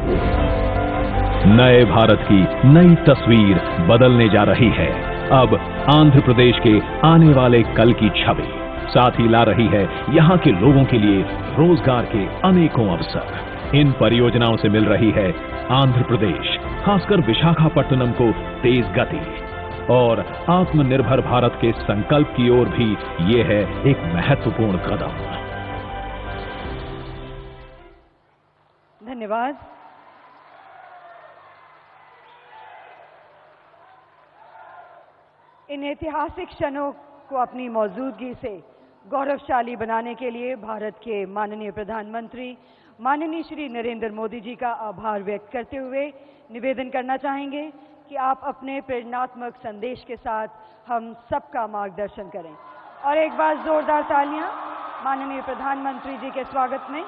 नए भारत की नई तस्वीर बदलने जा रही है अब आंध्र प्रदेश के आने वाले कल की छवि। साथ ही ला रही है यहाँ के लोगों के लिए रोजगार के अनेकों अवसर। इन परियोजनाओं से मिल रही है आंध्र प्रदेश, खासकर विशाखापट्टनम को तेज गति और आत्मनिर्भर भारत के संकल्प की ओर भी ये है एक महत्वपूर्ण कदम। धन्यवाद। इन ऐतिहासिक क्षणों को अपनी मौजूदगी से गौरवशाली बनाने के लिए भारत के माननीय प्रधानमंत्री माननीय श्री नरेंद्र मोदी जी का आभार व्यक्त करते हुए निवेदन करना चाहेंगे कि आप अपने प्रेरणात्मक संदेश के साथ हम सबका मार्गदर्शन करें। और एक बार जोरदार तालियां माननीय प्रधानमंत्री जी के स्वागत में।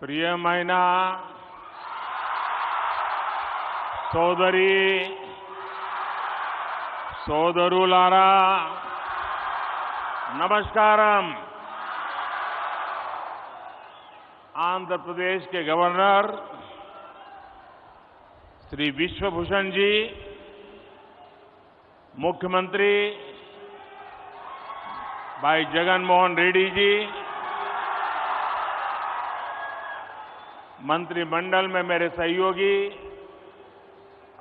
ప్రియమైన సోదరి సోదరులారా नमस्कारम। आंध्र प्रदेश के गवर्नर श्री विश्वभूषण जी, मुख्यमंत्री भाई जगन मोहन रेड्डी जी, मंत्रिमंडल में मेरे सहयोगी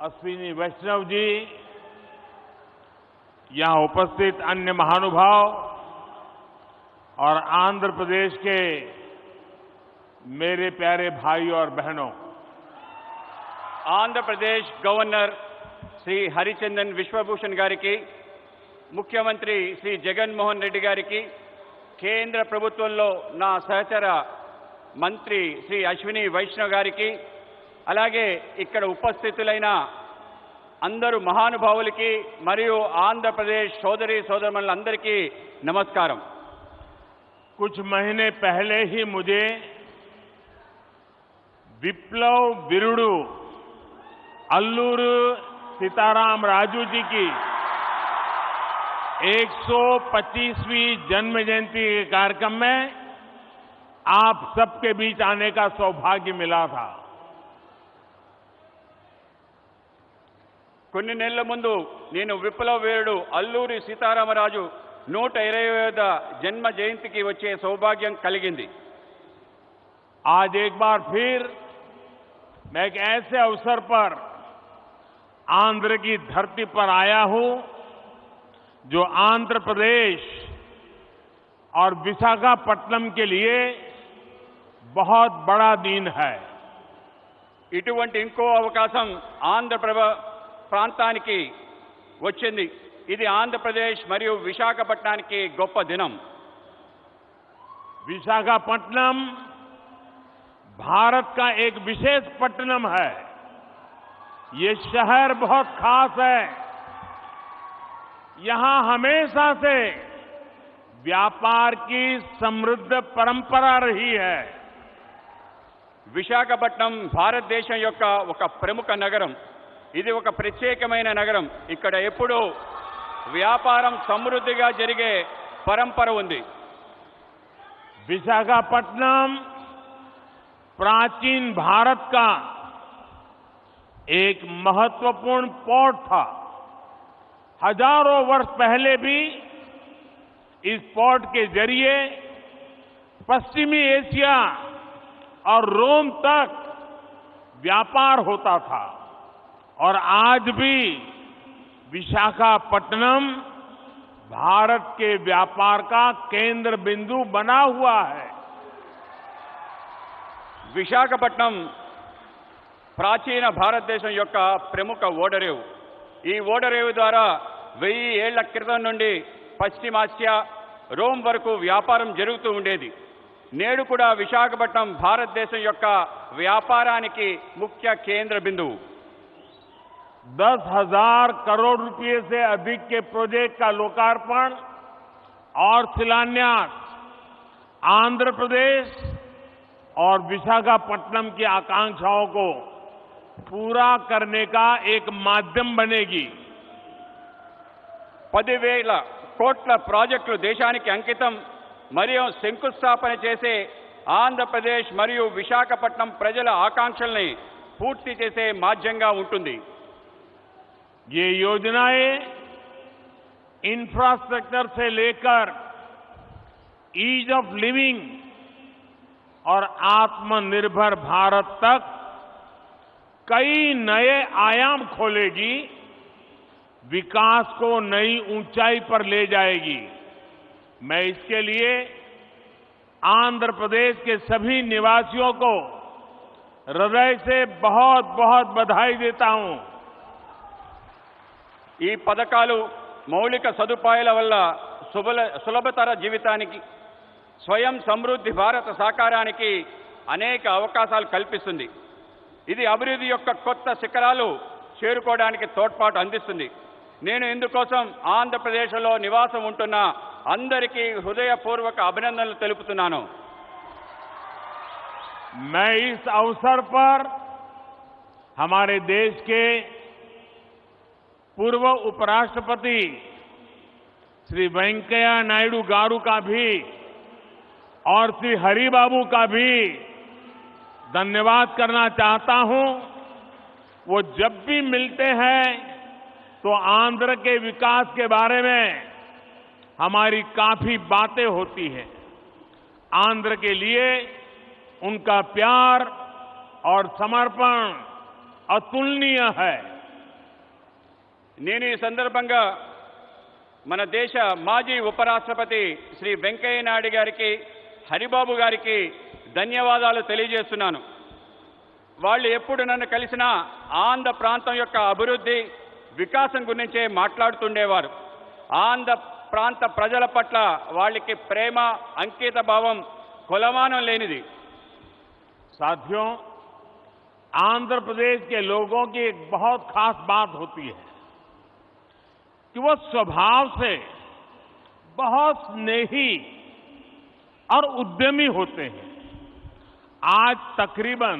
अश्विनी वैष्णव जी, यहां उपस्थित अन्य महानुभाव और आंध्र प्रदेश के मेरे प्यारे भाई और बहनों, आंध्र प्रदेश गवर्नर श्री हरिचंदन विश्वभूषण गारिकी, मुख्यमंत्री श्री जगन मोहन रेड्डी गारिकी, केंद्र ప్రభుత్వంలో నా సహచర మంత్రి శ్రీ అశ్విని వైష్ణవ్ గారికి, అలాగే ఇక్కడ ఉపస్థితులైన అందరూ మహానుభావులకి మరియు ఆంధ్రప్రదేశ్ సోదరి సోదరులందరికీ నమస్కారం। कुछ महीने पहले ही मुझे विप्लव विरुडु अल्लूरू सीताराम राजू जी की 125वीं जन्म जयंती के कार्यक्रम में आप सबके बीच आने का सौभाग्य मिला था। కొన్ని నెలల ముందు నేను విప్లవ వీరుడు అల్లూరి సీతారామరాజు 120వ జన్మ జయంతికి వచ్చే సౌభాగ్యం కలిగింది। आज एक बार फिर मैं एक ऐसे अवसर पर आंध्र की धरती पर आया हूं जो आंध्र प्रदेश और विशाखापट्टनम के लिए बहुत बड़ा दिन है। ఇటువంటి ఇంకో అవకాశం ఆంధ్ర ప్రాంతానికి వచ్చింది। ఇది ఆంధ్రప్రదేశ్ మరియు విశాఖపట్నానికి గొప్ప దినం। विशाखापट्टनम भारत का एक विशेष पट्टनम है। ये शहर बहुत खास है। यहां हमेशा से व्यापार की समृद्ध परंपरा रही है। విశాఖపట్నం భారతదేశం యొక్క ఒక ప్రముఖ నగరం। ఇది ఒక ప్రత్యేకమైన నగరం। ఇక్కడ ఎప్పుడూ వ్యాపారం సమృద్ధిగా జరిగే పరంపర ఉంది। विशाखापट्टनम प्राचीन भारत का एक महत्वपूर्ण पोर्ट था। हजारों वर्ष पहले भी इस पोर्ट के जरिए पश्चिमी एशिया और रोम तक व्यापार होता था और आज भी विशाखापट्टनम भारत के व्यापार का केंद्र बिंदु बना हुआ है। విశాఖపట్నం ప్రాచీన భారతదేశం యొక్క ప్రముఖ ఓడరేవు। ఈ ఓడరేవు ద్వారా 1000 ఏళ్ల క్రితం నుండి పశ్చిమాసియా రోమ్ వరకు వ్యాపారం జరుగుతూ ఉండేది। నేడు కూడా విశాఖపట్నం భారతదేశం యొక్క వ్యాపారానికి ముఖ్య కేంద్ర బిందువు। 10,000 करोड़ रुपए से अधिक के प्रोजेक्ट का लोकार्पण और शिलान्यास आंध्र प्रदेश और विशाखापट्टनम की आकांक्षाओं को पूरा करने का एक माध्यम बनेगी। 10,000 కోట్ల ప్రాజెక్టులు దేశానికి అంకితం మరియు శంకుస్థాపన చేసే ఆంధ్రప్రదేశ్ మరియు విశాఖపట్నం ప్రజల ఆకాంక్షల్ని పూర్తి చేసే మాధ్యంగా ఉంటుంది। ये योजनाएं इंफ्रास्ट्रक्चर से लेकर ईज ऑफ लिविंग और आत्मनिर्भर भारत तक कई नए आयाम खोलेगी विकास को नई ऊंचाई पर ले जाएगी। मैं इसके लिए आंध्र प्रदेश के सभी निवासियों को हृदय से बहुत बहुत बधाई देता हूं। ఈ పథకాలు మౌలిక సదుపాయాల వల్ల సులభతర జీవితానికి, స్వయం సమృద్ధి భారత సాకారానికి అనేక అవకాశాలు కల్పిస్తుంది. ఇది అభివృద్ధి యొక్క కొత్త శిఖరాలు చేరుకోవడానికి తోడ్పాటు అందిస్తుంది. నేను ఇందుకోసం ఆంధ్రప్రదేశ్లో నివాసం ఉంటున్న అందరికీ హృదయపూర్వక అభినందనలు తెలుపుతున్నాను. मैं इस अवसर पर हमारे देश के पूर्व उपराष्ट्रपति श्री वेंकैया नायडू गारू का भी और श्री हरिबाबू का भी धन्यवाद करना चाहता हूं। वो जब भी मिलते हैं तो आंध्र के विकास के बारे में हमारी काफी बातें होती हैं। आंध्र के लिए उनका प्यार और समर्पण अतुलनीय है। నేను ఈ సందర్భంగా మన దేశ మాజీ ఉపరాష్ట్రపతి శ్రీ వెంకయ్య నాయుడు గారికి, హరిబాబు గారికి ధన్యవాదాలు తెలియజేస్తున్నాను. వాళ్ళు ఎప్పుడు నన్ను కలిసినా ఆంధ్ర ప్రాంతం యొక్క అభివృద్ధి, వికాసం గురించే మాట్లాడుతుండేవారు. ఆంధ్ర ప్రాంత ప్రజల పట్ల వాళ్ళకి ప్రేమ, అంకిత భావం కొలమానం లేనిది. साथियों, आंध्र प्रदेश के लोगों की एक बहुत खास बात होती है कि वो स्वभाव से बहुत स्नेही और उद्यमी होते हैं। आज तकरीबन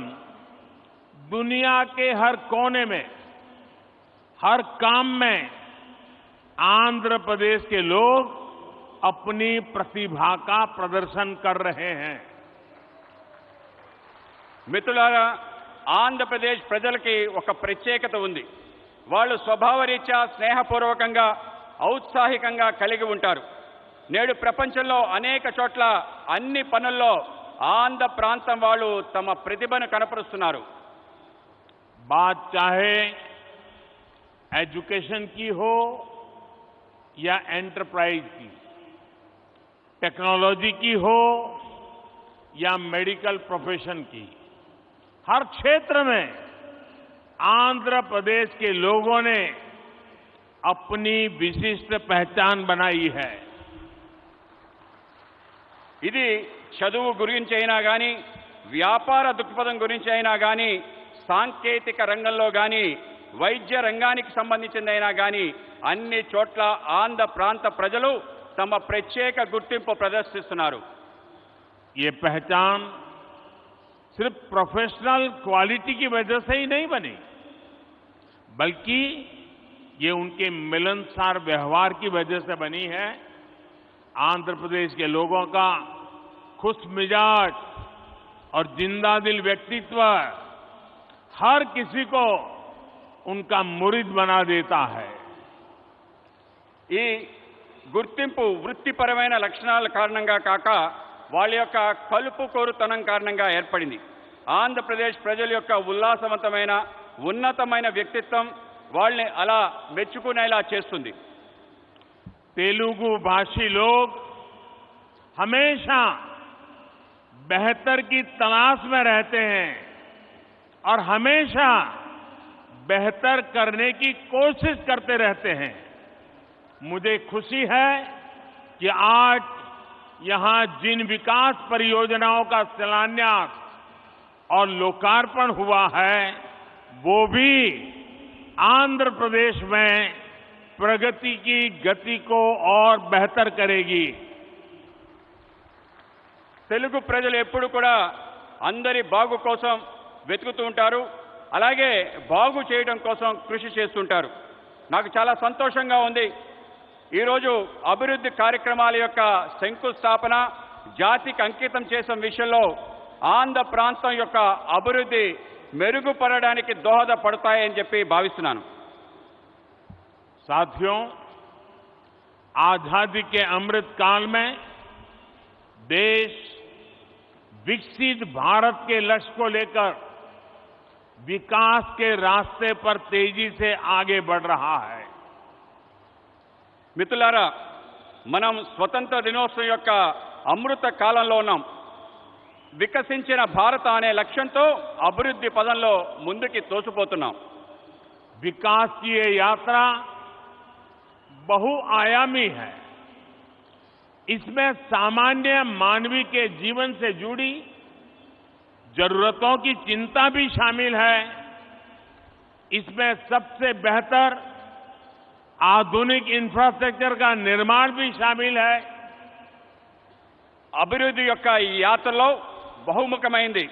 दुनिया के हर कोने में, हर काम में आंध्र प्रदेश के लोग अपनी प्रतिभा का प्रदर्शन कर रहे हैं। మిత్రులారా, ఆంధ్రప్రదేశ్ ప్రజలకి ఒక ప్రత్యేకత ఉంది. వాళ్ళు స్వభావరీత్యా స్నేహపూర్వకంగా, ఔత్సాహికంగా కలిగి ఉంటారు. నేడు ప్రపంచంలో అనేక చోట్ల అన్ని పనుల్లో ఆంధ్ర ప్రాంతం వాళ్ళు తమ ప్రతిభను కనపరుస్తున్నారు. बात चाहे एजुकेशन की हो या एंटरप्राइज की, टेक्नोलॉजी की हो या मेडिकल प्रोफेशन की, हर क्षेत्र में आंध्र प्रदेश के लोगों ने अपनी विशिष्ट पहचान बनाई है। ఇది చదువు గురించి అయినా కానీ, వ్యాపార దృక్పథం గురించి అయినా కానీ, సాంకేతిక రంగంలో కానీ, వైద్య రంగానికి సంబంధించిందైనా కానీ అన్ని చోట్ల ఆంధ్ర ప్రాంత ప్రజలు తమ ప్రత్యేక గుర్తింపు ప్రదర్శిస్తున్నారు. ये पहचान सिर्फ प्रोफेशनल क्वालिटी की वजह से ही नहीं बनी, बल्कि ये उनके मिलनसार व्यवहार की वजह से बनी है। आंध्र प्रदेश के लोगों का खुश मिजाज और जिंदादिल व्यक्तित्व हर किसी को उनका मुरीद बना देता है। ఈ గుర్తింపు వృత్తిపరమైన లక్షణాల కారణంగా కాక వాళ్ళ యొక్క కలుపు కోరుతనం కారణంగా ఏర్పడింది. ఆంధ్రప్రదేశ్ ప్రజల యొక్క ఉల్లాసవంతమైన, ఉన్నతమైన వ్యక్తిత్వం వాళ్ళని అలా మెచ్చుకునేలా చేస్తుంది. तेलुगु भाषी लोग हमेशा बेहतर की तलाश में रहते हैं और हमेशा बेहतर करने की कोशिश करते रहते हैं। मुझे खुशी है कि आज यहां जिन विकास परियोजनाओं का शिलान्यास और लोकार्पण हुआ है, वो भी आंध्र प्रदेश में प्रगति की गति को और बेहतर करेगी। తెలుగు ప్రజలు ఎప్పుడు కూడా అందరి బాగు కోసం వెతుకుతూ ఉంటారు, అలాగే బాగు చేయడం కోసం కృషి చేస్తుంటారు. నాకు చాలా సంతోషంగా ఉంది. ఈరోజు అభివృద్ధి కార్యక్రమాల యొక్క శంకుస్థాపన, జాతికి అంకితం చేసిన విషయంలో ఆంధ్ర ప్రాంతం యొక్క అభివృద్ధి మెరుగుపడడానికి దోహదపడతాయని చెప్పి భావిస్తున్నాను. साथियों, आजादी के अमृत काल में देश विकसित भारत के लक्ष्य को लेकर विकास के रास्ते पर तेजी से आगे बढ़ रहा है। మిత్రులారా, మనం స్వతంత్ర దినోత్సవం యొక్క అమృత కాలంలో ఉన్నాం. వికసించిన భారత అనే లక్ష్యంతో అభివృద్ధి పదంలో ముందుకి తోసిపోతున్నాం. विकास की ये यात्रा बहुआयामी है. इसमें सामान्य मानवी के जीवन से जुड़ी जरूरतों की चिंता भी शामिल है. इसमें सबसे बेहतर आधुनिक इंफ्रास्ट्रक्चर का निर्माण भी शामिल है. అభివృద్ధి యొక్క ఈ యాత్రలో బహుముఖమైంది.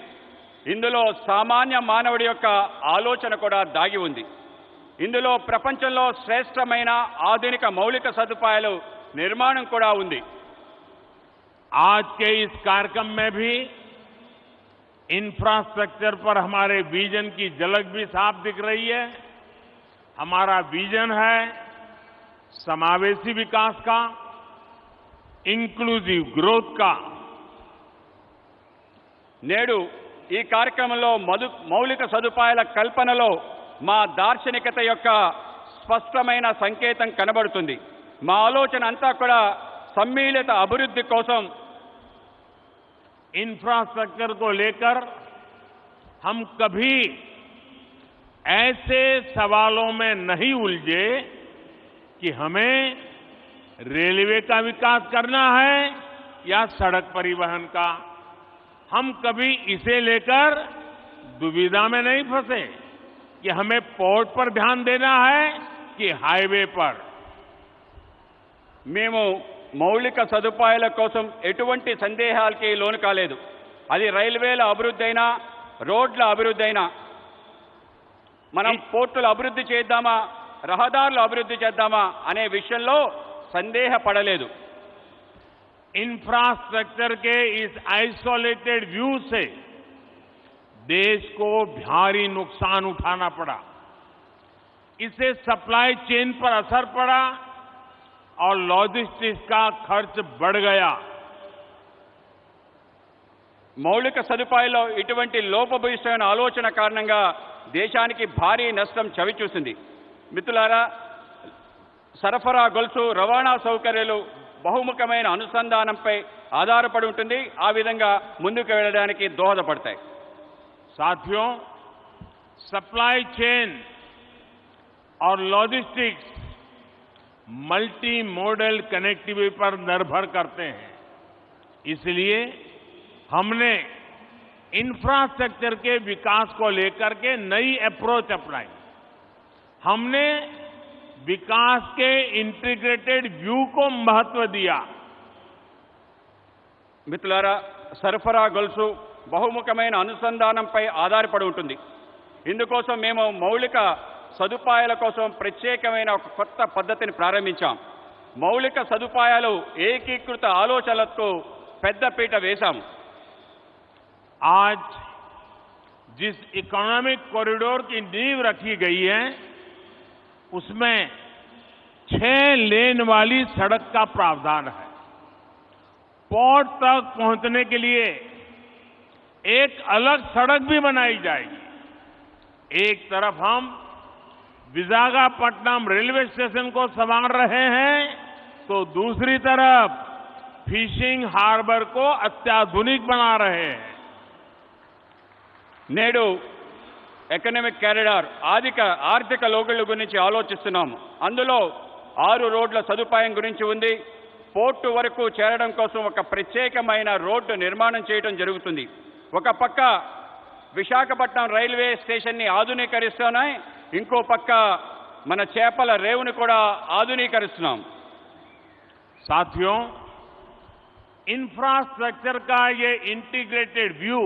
ఇందులో సామాన్య మానవుడి యొక్క ఆలోచన కూడా దాగి ఉంది. ఇందులో ప్రపంచంలో శ్రేష్టమైన ఆధునిక మౌలిక సదుపాయాలు నిర్మాణం కూడా ఉంది. आज के इस कार्यक्रम में भी इंफ्रास्ट्रक्चर पर हमारे विजन की झलक भी साफ दिख रही है. हमारा विजन है समावेशी विकास का, इंक्लूसिव ग्रोथ का. నేడు ఈ కార్యక్రమంలో మౌలిక సదుపాయాల కల్పనలో మా దార్శనికత యొక్క స్పష్టమైన సంకేతం కనబడుతుంది. మా ఆలోచన అంతా కూడా సమ్మిళిత అభివృద్ధి కోసం. इंफ्रास्ट्रक्चर को लेकर हम कभी ऐसे सवालों में नहीं उलझे कि हमें रेलवे का विकास करना है या सड़क परिवहन का. हम कभी इसे लेकर दुविधा में नहीं फंसे कि हमें पोर्ट पर ध्यान देना है कि हाईवे पर. మేము మౌలిక సదుపాయాల కోసం ఎటువంటి సందేహాలకి లోను కాలేదు. అది రైల్వేల అభివృద్ధి అయినా, రోడ్ల అభివృద్ధి అయినా, మనం పోర్టుల అభివృద్ధి చేద్దామా, రహదారుల అభివృద్ధి చేద్దామా అనే విషయంలో సందేహపడలేదు. इंफ्रास्ट्रक्चर के इस आइसोलेटेड व्यू से देश को भारी नुकसान उठाना पड़ा. इससे सप्लाई चेन पर असर पड़ा और लॉजिस्टिक्स का खर्च बढ़ गया. మౌలిక సదుపాయాల్లో ఇటువంటి లోపభూయిష్టమైన ఆలోచన కారణంగా దేశానికి భారీ నష్టం చవిచూసింది. మిత్రులారా, సరఫరా గొలుసు, రవాణా సౌకర్యాలు బహుముఖమైన అనుసంధానంపై ఆధారపడి ఉంటుంది. ఆ విధంగా ముందుకు వెళ్ళడానికి దోహదపడతాయి. साथियों, सप्लाई चेन और लॉजिस्टिक्स मल्टी मॉडल कनेक्टिविटी पर निर्भर करते हैं. इसलिए हमने इंफ्रास्ट्रक्चर के विकास को लेकर के नई अप्रोच अपनाई. हमने विकास के इंटीग्रेटेड व्यू को महत्व दिया. మిత్రులారా, సరఫరా గొలుసు బహుముఖమైన అనుసంధానంపై ఆధారపడి ఉంటుంది. ఇందుకోసం మేము మౌలిక సదుపాయాల కోసం ప్రత్యేకమైన ఒక కొత్త పద్ధతిని ప్రారంభించాం. మౌలిక సదుపాయాలు ఏకీకృత ఆలోచనలకు పెద్దపీట వేశాము. आज जिस इकोनॉमिक कॉरिडोर की नींव रखी गई है उसमें 6 लेन वाली सड़क का प्रावधान है. पोर्ट तक पहुंचने के लिए एक अलग सड़क भी बनाई जाएगी. एक तरफ हम विशाखापट्टनम रेलवे स्टेशन को संवार रहे हैं तो दूसरी तरफ फिशिंग हार्बर को अत्याधुनिक बना रहे हैं. నేడు ఎకనామిక్ కారిడార్ ఆర్థిక లోగుల గురించి ఆలోచిస్తున్నాము. అందులో 6 రోడ్ల సదుపాయం గురించి ఉంది. పోర్టు వరకు చేరడం కోసం ఒక ప్రత్యేకమైన రోడ్డు నిర్మాణం చేయడం జరుగుతుంది. ఒక పక్క విశాఖపట్నం రైల్వే స్టేషన్ని ఆధునీకరిస్తున్నాయి, ఇంకో పక్క మన చేపల రేవుని కూడా ఆధునీకరిస్తున్నాం. साथियों, इंफ्रास्ट्रक्चर का ये इंटीग्रेटेड व्यू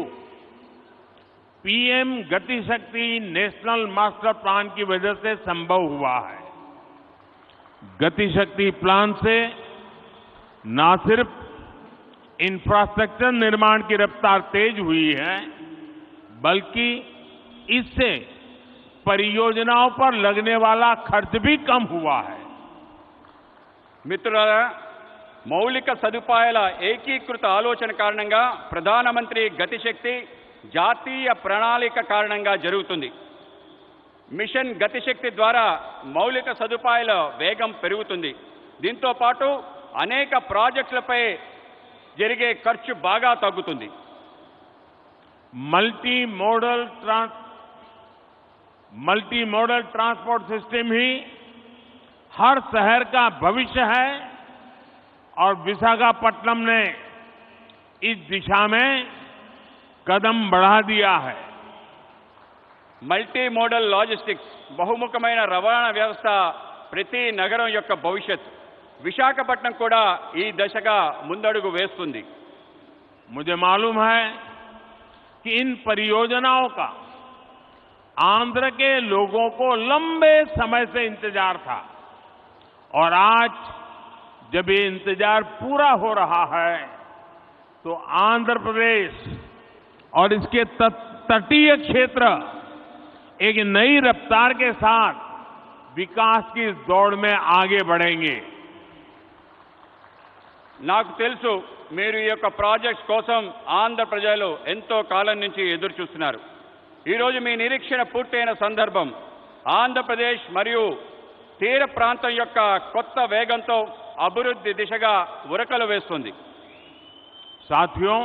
पीएम गति शक्ति नेशनल मास्टर प्लान की वजह से संभव हुआ है. गति शक्ति प्लान से न सिर्फ इंफ्रास्ट्रक्चर निर्माण की रफ्तार तेज हुई है, बल्कि इससे परियोजनाओं पर लगने वाला खर्च भी कम हुआ है. మిత్రులారా, మౌలిక సదుపాయాల ఏకీకృత ఆలోచన కారణంగా ప్రధానమంత్రి గతిశక్తి జాతీయ ప్రణాళిక కారణంగా జరుగుతుంది. మిషన్ గతిశక్తి ద్వారా మౌలిక సదుపాయాల వేగం పెరుగుతుంది. దీంతో పాటు అనేక ప్రాజెక్టులపై జరిగే ఖర్చు బాగా తగ్గుతుంది. मल्टी मॉडल ट्रांसपोर्ट सिस्टम ही हर शहर का भविष्य है और विशाखापट्टनम ने इस दिशा में कदम बढ़ा दिया है. మల్టీ మోడల్ లాజిస్టిక్స్ బహుముఖమైన రవాణా వ్యవస్థ ప్రతి నగరం యొక్క భవిష్యత్. విశాఖపట్నం కూడా ఈ దశగా ముందడుగు వేస్తుంది. मुझे मालूम है कि इन परियोजनाओं का आंध्र के लोगों को लंबे समय से इंतजार था और आज जब ये इंतजार पूरा हो रहा है तो आंध्र प्रदेश और इसके तटीय क्षेत्र एक नई रफ्तार के साथ विकास की इस दौड़ में आगे बढ़ेंगे. నాకు తెలుసు మీరు ఈ యొక్క ప్రాజెక్ట్స్ కోసం ఆంధ్ర ప్రజలు ఎంతో కాలం నుంచి ఎదురు చూస్తున్నారు. ఈరోజు మీ నిరీక్షణ పూర్తయిన సందర్భం ఆంధ్రప్రదేశ్ మరియు తీర ప్రాంతం యొక్క కొత్త వేగంతో అభివృద్ధి దిశగా ఉరకలు వేస్తుంది. साथियों,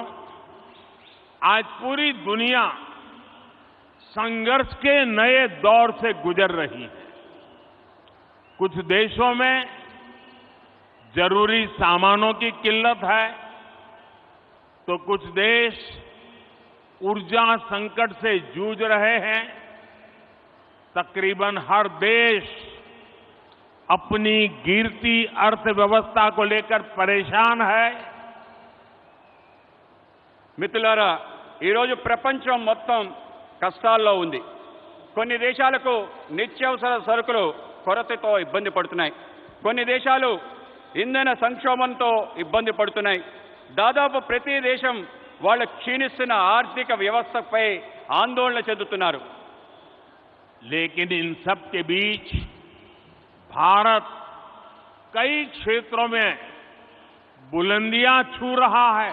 आज पूरी दुनिया संघर्ष के नए दौर से गुजर रही है. कुछ देशों में जरूरी सामानों की किल्लत है तो कुछ देश ऊर्जा संकट से जूझ रहे हैं. तकरीबन हर देश अपनी गिरती अर्थव्यवस्था को लेकर परेशान है. మిత్రులారా, ఈరోజు ప్రపంచం మొత్తం కష్టాల్లో ఉంది. కొన్ని దేశాలకు నిత్యావసర సరుకులు కొరతతో ఇబ్బంది పడుతున్నాయి. కొన్ని దేశాలు ఇంధన సంక్షోభంతో ఇబ్బంది పడుతున్నాయి. దాదాపు ప్రతి దేశం వాళ్ళ క్షీణిస్తున్న ఆర్థిక వ్యవస్థపై ఆందోళన చెందుతున్నారు. लेकिन इन सब के बीच भारत कई क्षेत्रों में बुलंदियां छू रहा है.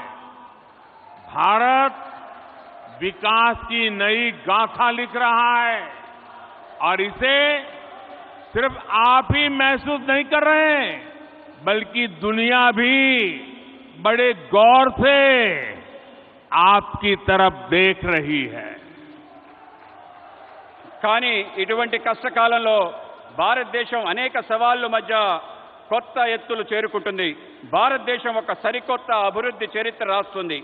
भारत विकास की नई गाथा लिख रहा है और इसे सिर्फ आप ही महसूस नहीं कर रहे हैं बल्कि दुनिया भी बड़े गौर से आपकी तरफ देख रही है. కానీ ఇటువంటి కష్టకాలంలో భారతదేశం అనేక సవాళ్ల మధ్య కొత్త ఎత్తులు చేరుకుంటుంది. భారతదేశం ఒక సరికొత్త అభివృద్ధి చరిత్ర రాస్తుంది.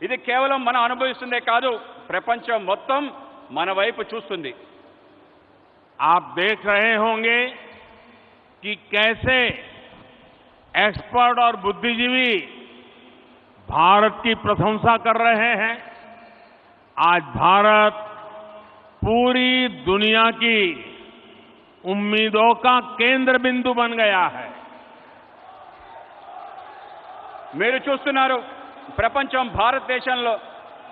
ఇది కేవలం మనం అనుభవిస్తుందే కాదు, ప్రపంచం మొత్తం మన వైపు చూస్తుంది. आप देख रहे होंगे कि कैसे एक्सपर्ट और बुद्धिजीवी भारत की प्रशंसा कर रहे हैं. आज भारत पूरी दुनिया की उम्मीदों का केंद्र बिंदु बन गया है. మీరు చూస్తున్నారు, ప్రపంచం భారతదేశంలో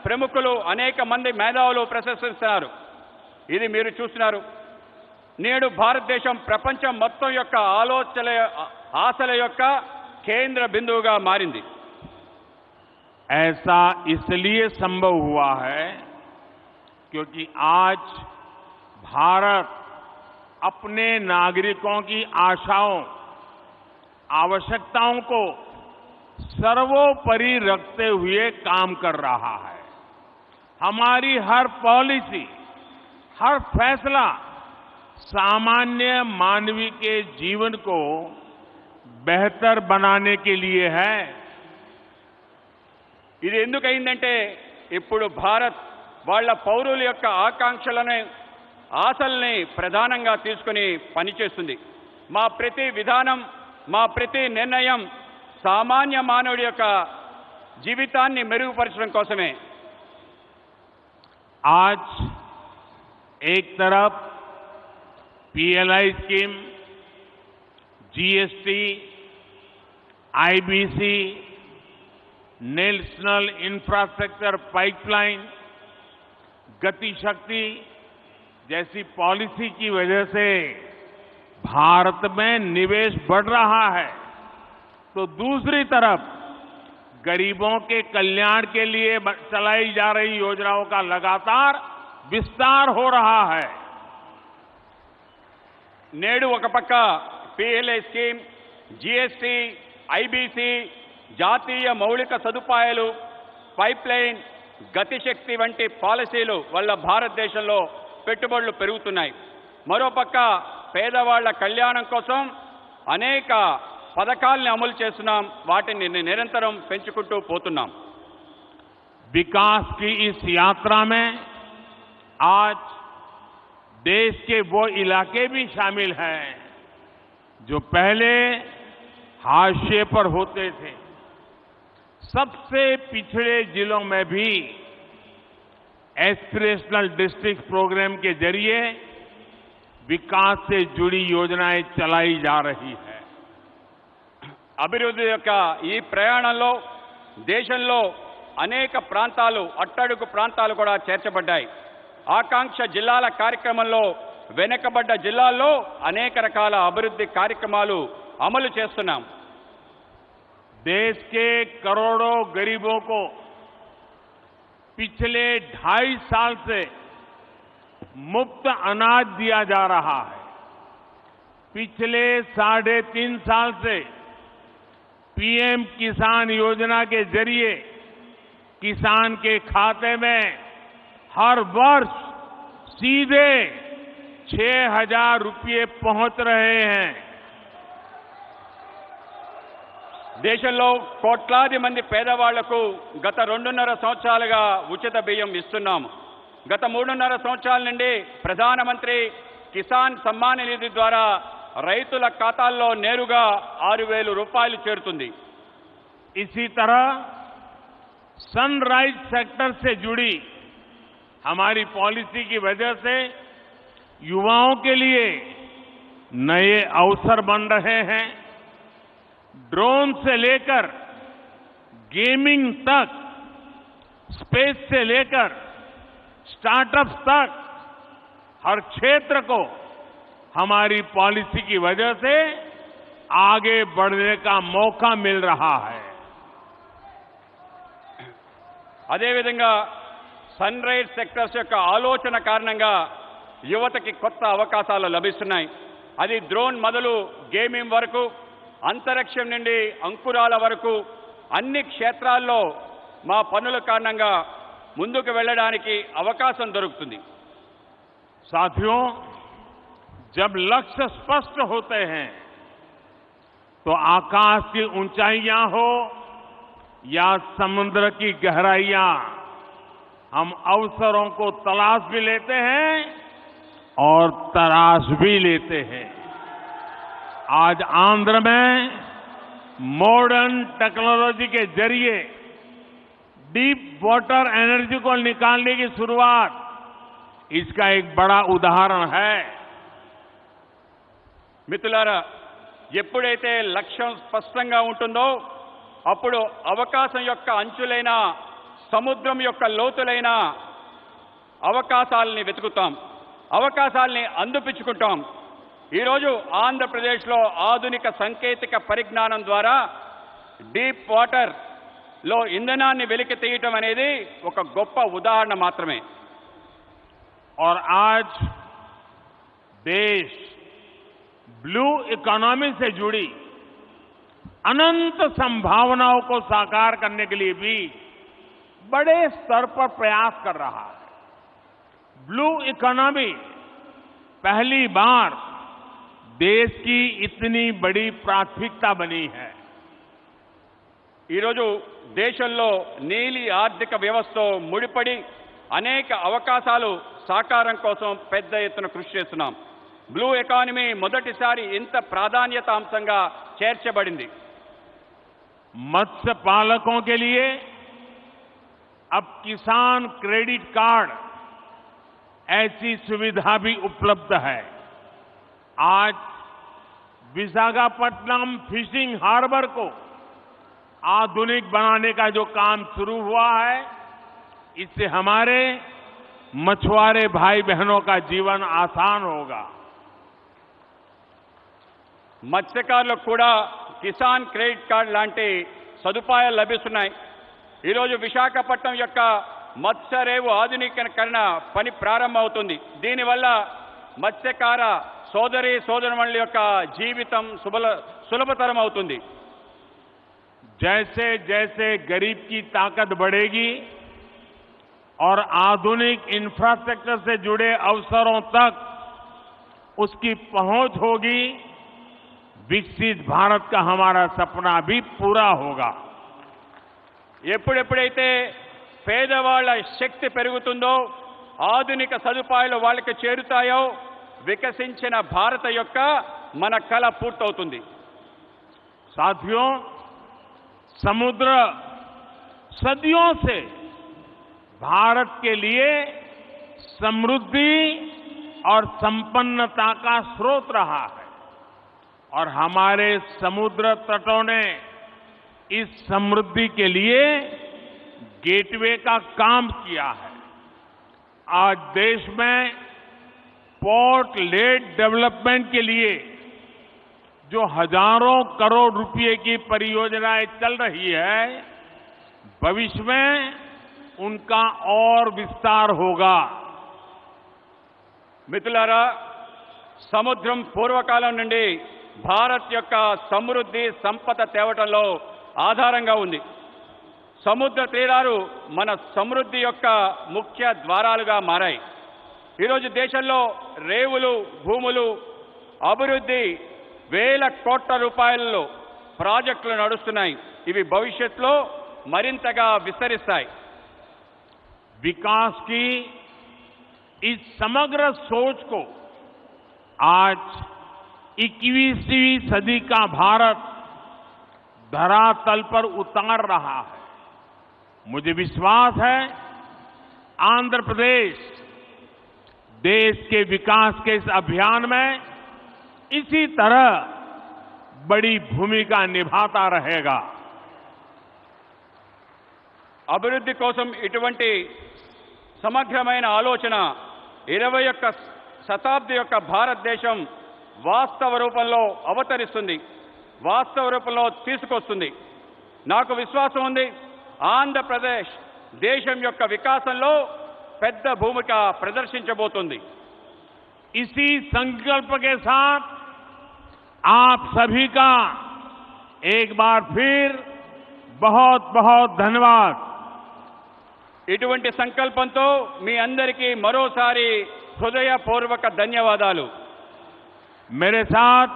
ప్రముఖులు అనేక మంది మేధావులు ప్రశంసిస్తున్నారు. ఇది మీరు చూస్తున్నారు. నేడు భారతదేశం ప్రపంచం మొత్తం యొక్క ఆశల యొక్క కేంద్ర బిందువుగా మారింది. ऐसा इसलिए संभव हुआ है क्योंकि आज भारत अपने नागरिकों की आशाओं, आवश्यकताओं को सर्वोपरि रखते हुए काम कर रहा है. हमारी हर पॉलिसी, हर फैसला सामान्य मानवीय के जीवन को बेहतर बनाने के लिए है. ఇది ఎందుకైందంటే ఇప్పుడు భారత్ వాళ్ళ పౌరుల యొక్క ఆకాంక్షలను, ఆశల్ని ప్రధానంగా తీసుకుని పనిచేస్తుంది. మా ప్రతి విధానం, మా ప్రతి నిర్ణయం సామాన్య మానవుడి యొక్క జీవితాన్ని మెరుగుపరచడం కోసమే. आज एक तरफ PLI scheme, GST, IBC, national infrastructure pipeline, गति शक्ति जैसी पॉलिसी की वजह से भारत में निवेश बढ़ रहा है, तो दूसरी तरफ गरीबों के कल्याण के लिए चलाई जा रही योजनाओं का लगातार विस्तार हो रहा है. నేడు ఒక పక్క పిఎల్ఐ స్కీమ్, జీఎస్టీ, ఐబీసీ, జాతీయ మౌలిక సదుపాయాలు, పైప్ లైన్, గతిశక్తి వంటి పాలసీలు వల్ల భారతదేశంలో పెట్టుబడులు పెరుగుతున్నాయి. మరోపక్క పేదవాళ్ల కళ్యాణం కోసం అనేక పథకాల్ని అమలు చేస్తున్నాం. వాటిని నిరంతరం పెంచుకుంటూ పోతున్నాం. विकास की इस यात्रा में आज देश के वो इलाके भी शामिल हैं जो पहले हाशिए पर होते थे. सबसे पिछड़े जिलों में भी एस्पिरेशनल डिस्ट्रिक्ट प्रोग्राम के जरिए विकास से जुड़ी योजनाएं चलाई जा रही है. అభివృద్ధి యొక్క ఈ ప్రయాణంలో దేశంలో అనేక ప్రాంతాలు, అట్టడుగు ప్రాంతాలు కూడా చేర్చబడ్డాయి. ఆకాంక్ష జిల్లాల కార్యక్రమంలో వెనుకబడ్డ జిల్లాల్లో అనేక రకాల అభివృద్ధి కార్యక్రమాలు అమలు చేస్తున్నాం. देश के करोड़ों गरीबों को पिछले 2.5 साल से मुफ्त अनाज दिया जा रहा है. पिछले 3.5 साल से पीएम किसान योजना के जरिए किसान के खाते में हर वर्ष सीधे 6,000 रुपये पहुंच रहे हैं. దేశంలో కోట్లాది మంది పేదవాళ్లకు గత 2.5 సంవత్సరాలుగా ఉచిత బియ్యం ఇస్తున్నాము. గత 3.5 సంవత్సరాల నుండి ప్రధానమంత్రి కిసాన్ సమ్మాన్ నిధి ద్వారా రైతుల ఖాతాల్లో నేరుగా 6,000 రూపాయలు చేరుతుంది. इसी तरह सनराइज सेक्टर से जुड़ी हमारी पॉलिसी की वजह से युवाओं के लिए नए अवसर बन रहे हैं. ड्रोन से लेकर गेमिंग तक, स्पेस से लेकर स्टार्टअप्स तक हर क्षेत्र को हमारी पॉलिसी की वजह से आगे बढ़ने का मौका मिल रहा है. అదేవిధంగా సన్ రైజ్ సెక్టర్స్ యొక్క ఆలోచన కారణంగా యువతకి కొత్త అవకాశాలు లభిస్తున్నాయి. అది డ్రోన్ మొదలు గేమింగ్ వరకు, అంతరిక్షం నుండి అంకురాల వరకు అన్ని క్షేత్రాల్లో మా పనుల కారణంగా ముందుకు వెళ్ళడానికి అవకాశం దొరుకుతుంది. साथियों, जब लक्ष्य स्पष्ट होते हैं तो आकाश की ऊंचाइयां हो या समुद्र की गहराइयां, हम अवसरों को तलाश भी लेते हैं और तराश भी लेते हैं. आज आंध्र में मॉडर्न टेक्नोलॉजी के जरिए डीप वाटर एनर्जी को निकालने की शुरुआत इसका एक बड़ा उदाहरण है. మిత్రులారా, ఎప్పుడైతే లక్ష్యం స్పష్టంగా ఉంటుందో అప్పుడు అవకాశం యొక్క అంచులైన, సముద్రం యొక్క లోతులైన అవకాశాలని వెతుకుతాం, అవకాశాలని అందిపుచ్చుకుంటాం. ఈరోజు ఆంధ్రప్రదేశ్లో ఆధునిక సాంకేతిక పరిజ్ఞానం ద్వారా డీప్ వాటర్లో ఇంధనాన్ని వెలికి తీయటం అనేది ఒక గొప్ప ఉదాహరణ మాత్రమే. और आज देश ब्लू इकोनॉमी से जुड़ी अनंत संभावनाओं को साकार करने के लिए भी बड़े स्तर पर प्रयास कर रहा है. ब्लू इकोनॉमी पहली बार देश की इतनी बड़ी प्राथमिकता बनी है. ఈరోజు దేశంలో నీలి ఆర్థిక వ్యవస్థతో ముడిపడి అనేక అవకాశాలు సాకారం కోసం పెద్ద ఎత్తున కృషి చేస్తున్నాం. బ్లూ ఎకానమీ మొదటిసారి ఇంత ప్రాధాన్యత అంశంగా చేర్చబడింది. मत्स्य पालकों के लिए अब किसान क्रेडिट कार्ड ऐसी सुविधा भी उपलब्ध है. आज विशाखापट्टनम फिशिंग हार्बर को आधुनिक बनाने का जो काम शुरू हुआ है, इससे हमारे मछुआरे भाई बहनों का जीवन आसान होगा. మత్స్యకారులకు కూడా కిసాన్ క్రెడిట్ కార్డ్ లాంటి సదుపాయాలు లభిస్తున్నాయి. ఈరోజు విశాఖపట్నం యొక్క మత్స్య రేవు ఆధునీకరణ పని ప్రారంభమవుతుంది. దీనివల్ల మత్స్యకార సోదరి సోదరుమణుల యొక్క జీవితం సులభతరం అవుతుంది. जैसे जैसे गरीब की ताकत बढ़ेगी और आधुनिक इंफ्रास्ट्रक्चर से जुड़े अवसरों तक उसकी पहुंच होगी, विकसित भारत का हमारा सपना भी पूरा होगा. ఎప్పుడెప్పుడైతే పేదవాళ్ల శక్తి పెరుగుతుందో, ఆధునిక సదుపాయాలు వాళ్ళకి చేరుతాయో, వికసించిన భారత యొక్క మన కల పూర్తవుతుంది. साथियों, समुद्र सदियों से भारत के लिए समृद्धि और संपन्नता का स्रोत रहा है और हमारे समुद्र तटों ने इस समृद्धि के लिए गेटवे का काम किया है. आज देश में पोर्ट लेड डेवलपमेंट के लिए जो हजारों करोड़ रुपए की परियोजनाएं चल रही है, भविष्य में उनका और विस्तार होगा. మిత్రులారా, సముద్రం పూర్వకాలం నుండి భారత్ యొక్క సమృద్ధి సంపద తేవటంలో ఆధారంగా ఉంది. సముద్ర తీరాలు మన సమృద్ధి యొక్క ముఖ్య ద్వారాలుగా మారాయి. ఈరోజు దేశంలో రేవులు, భూములు, అభివృద్ధి వేల కోట్ల రూపాయలలో ప్రాజెక్టులు నడుస్తున్నాయి. ఇవి భవిష్యత్తులో మరింతగా విస్తరిస్తాయి. विकास की इस समग्र सोच को आज 21वीं सदी का भारत धरातल पर उतार रहा है. मुझे विश्वास है आंध्र प्रदेश देश के विकास के इस अभियान में इसी तरह बड़ी भूमिका निभाता रहेगा. అభివృద్ధి కోసం ఇటువంటి సమగ్రమైన ఆలోచన 21వ శతాబ్ది యొక్క భారతదేశం వాస్తవ రూపంలో అవతరిస్తుంది, వాస్తవ రూపంలో తీసుకొస్తుంది. నాకు విశ్వాసం ఉంది, ఆంధ్రప్రదేశ్ దేశం యొక్క వికాసంలో పెద్ద భూమిక ప్రదర్శించబోతుంది. इसी संकल्प के साथ आप सभी का एक बार फिर बहुत बहुत धन्यवाद. ఇటువంటి సంకల్పంతో మీ అందరికీ మరోసారి హృదయపూర్వక ధన్యవాదాలు. मेरे साथ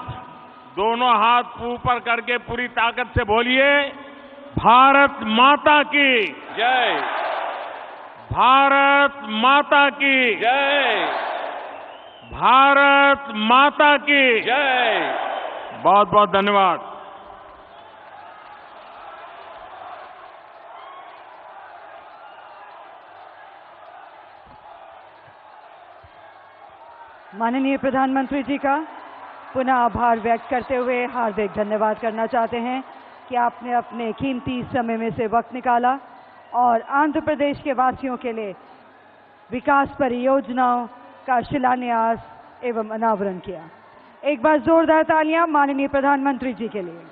दोनों हाथ ऊपर करके पूरी ताकत से बोलिए, भारत माता की జై, भारत माता की జై, भारत माता की జై. बहुत बहुत धन्यवाद. माननीय प्रधानमंत्री जी का पुनः आभार व्यक्त करते हुए हार्दिक धन्यवाद करना चाहते हैं कि आपने अपने कीमती समय में से वक्त निकाला और आंध्र प्रदेश के वासियों के लिए विकास परियोजनाओं का शिलान्यास एवं अनावरण किया. एक बार जोरदार तालियां माननीय प्रधानमंत्री जी के लिए.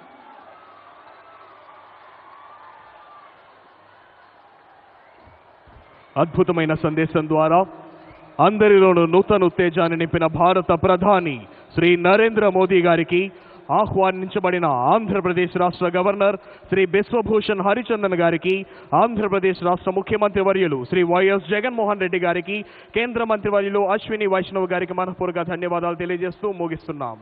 అద్భుతమైన సందేశం ద్వారా అందరిలోనూ నూతన ఉత్తేజాన్ని నింపిన భారత ప్రధాని శ్రీ నరేంద్ర మోదీ గారికి ఆహ్వానించబడిన ఆంధ్రప్రదేశ్ రాష్ట్ర గవర్నర్ శ్రీ బిశ్వభూషణ్ హరిచందన్ గారికి, ఆంధ్రప్రదేశ్ రాష్ట్ర ముఖ్యమంత్రి వర్యులు శ్రీ వైఎస్ జగన్మోహన్ రెడ్డి గారికి, కేంద్ర మంత్రి వర్యులు అశ్విని వైష్ణవ్ గారికి మనపూర్వక ధన్యవాదాలు తెలియజేస్తూ ముగిస్తున్నాం.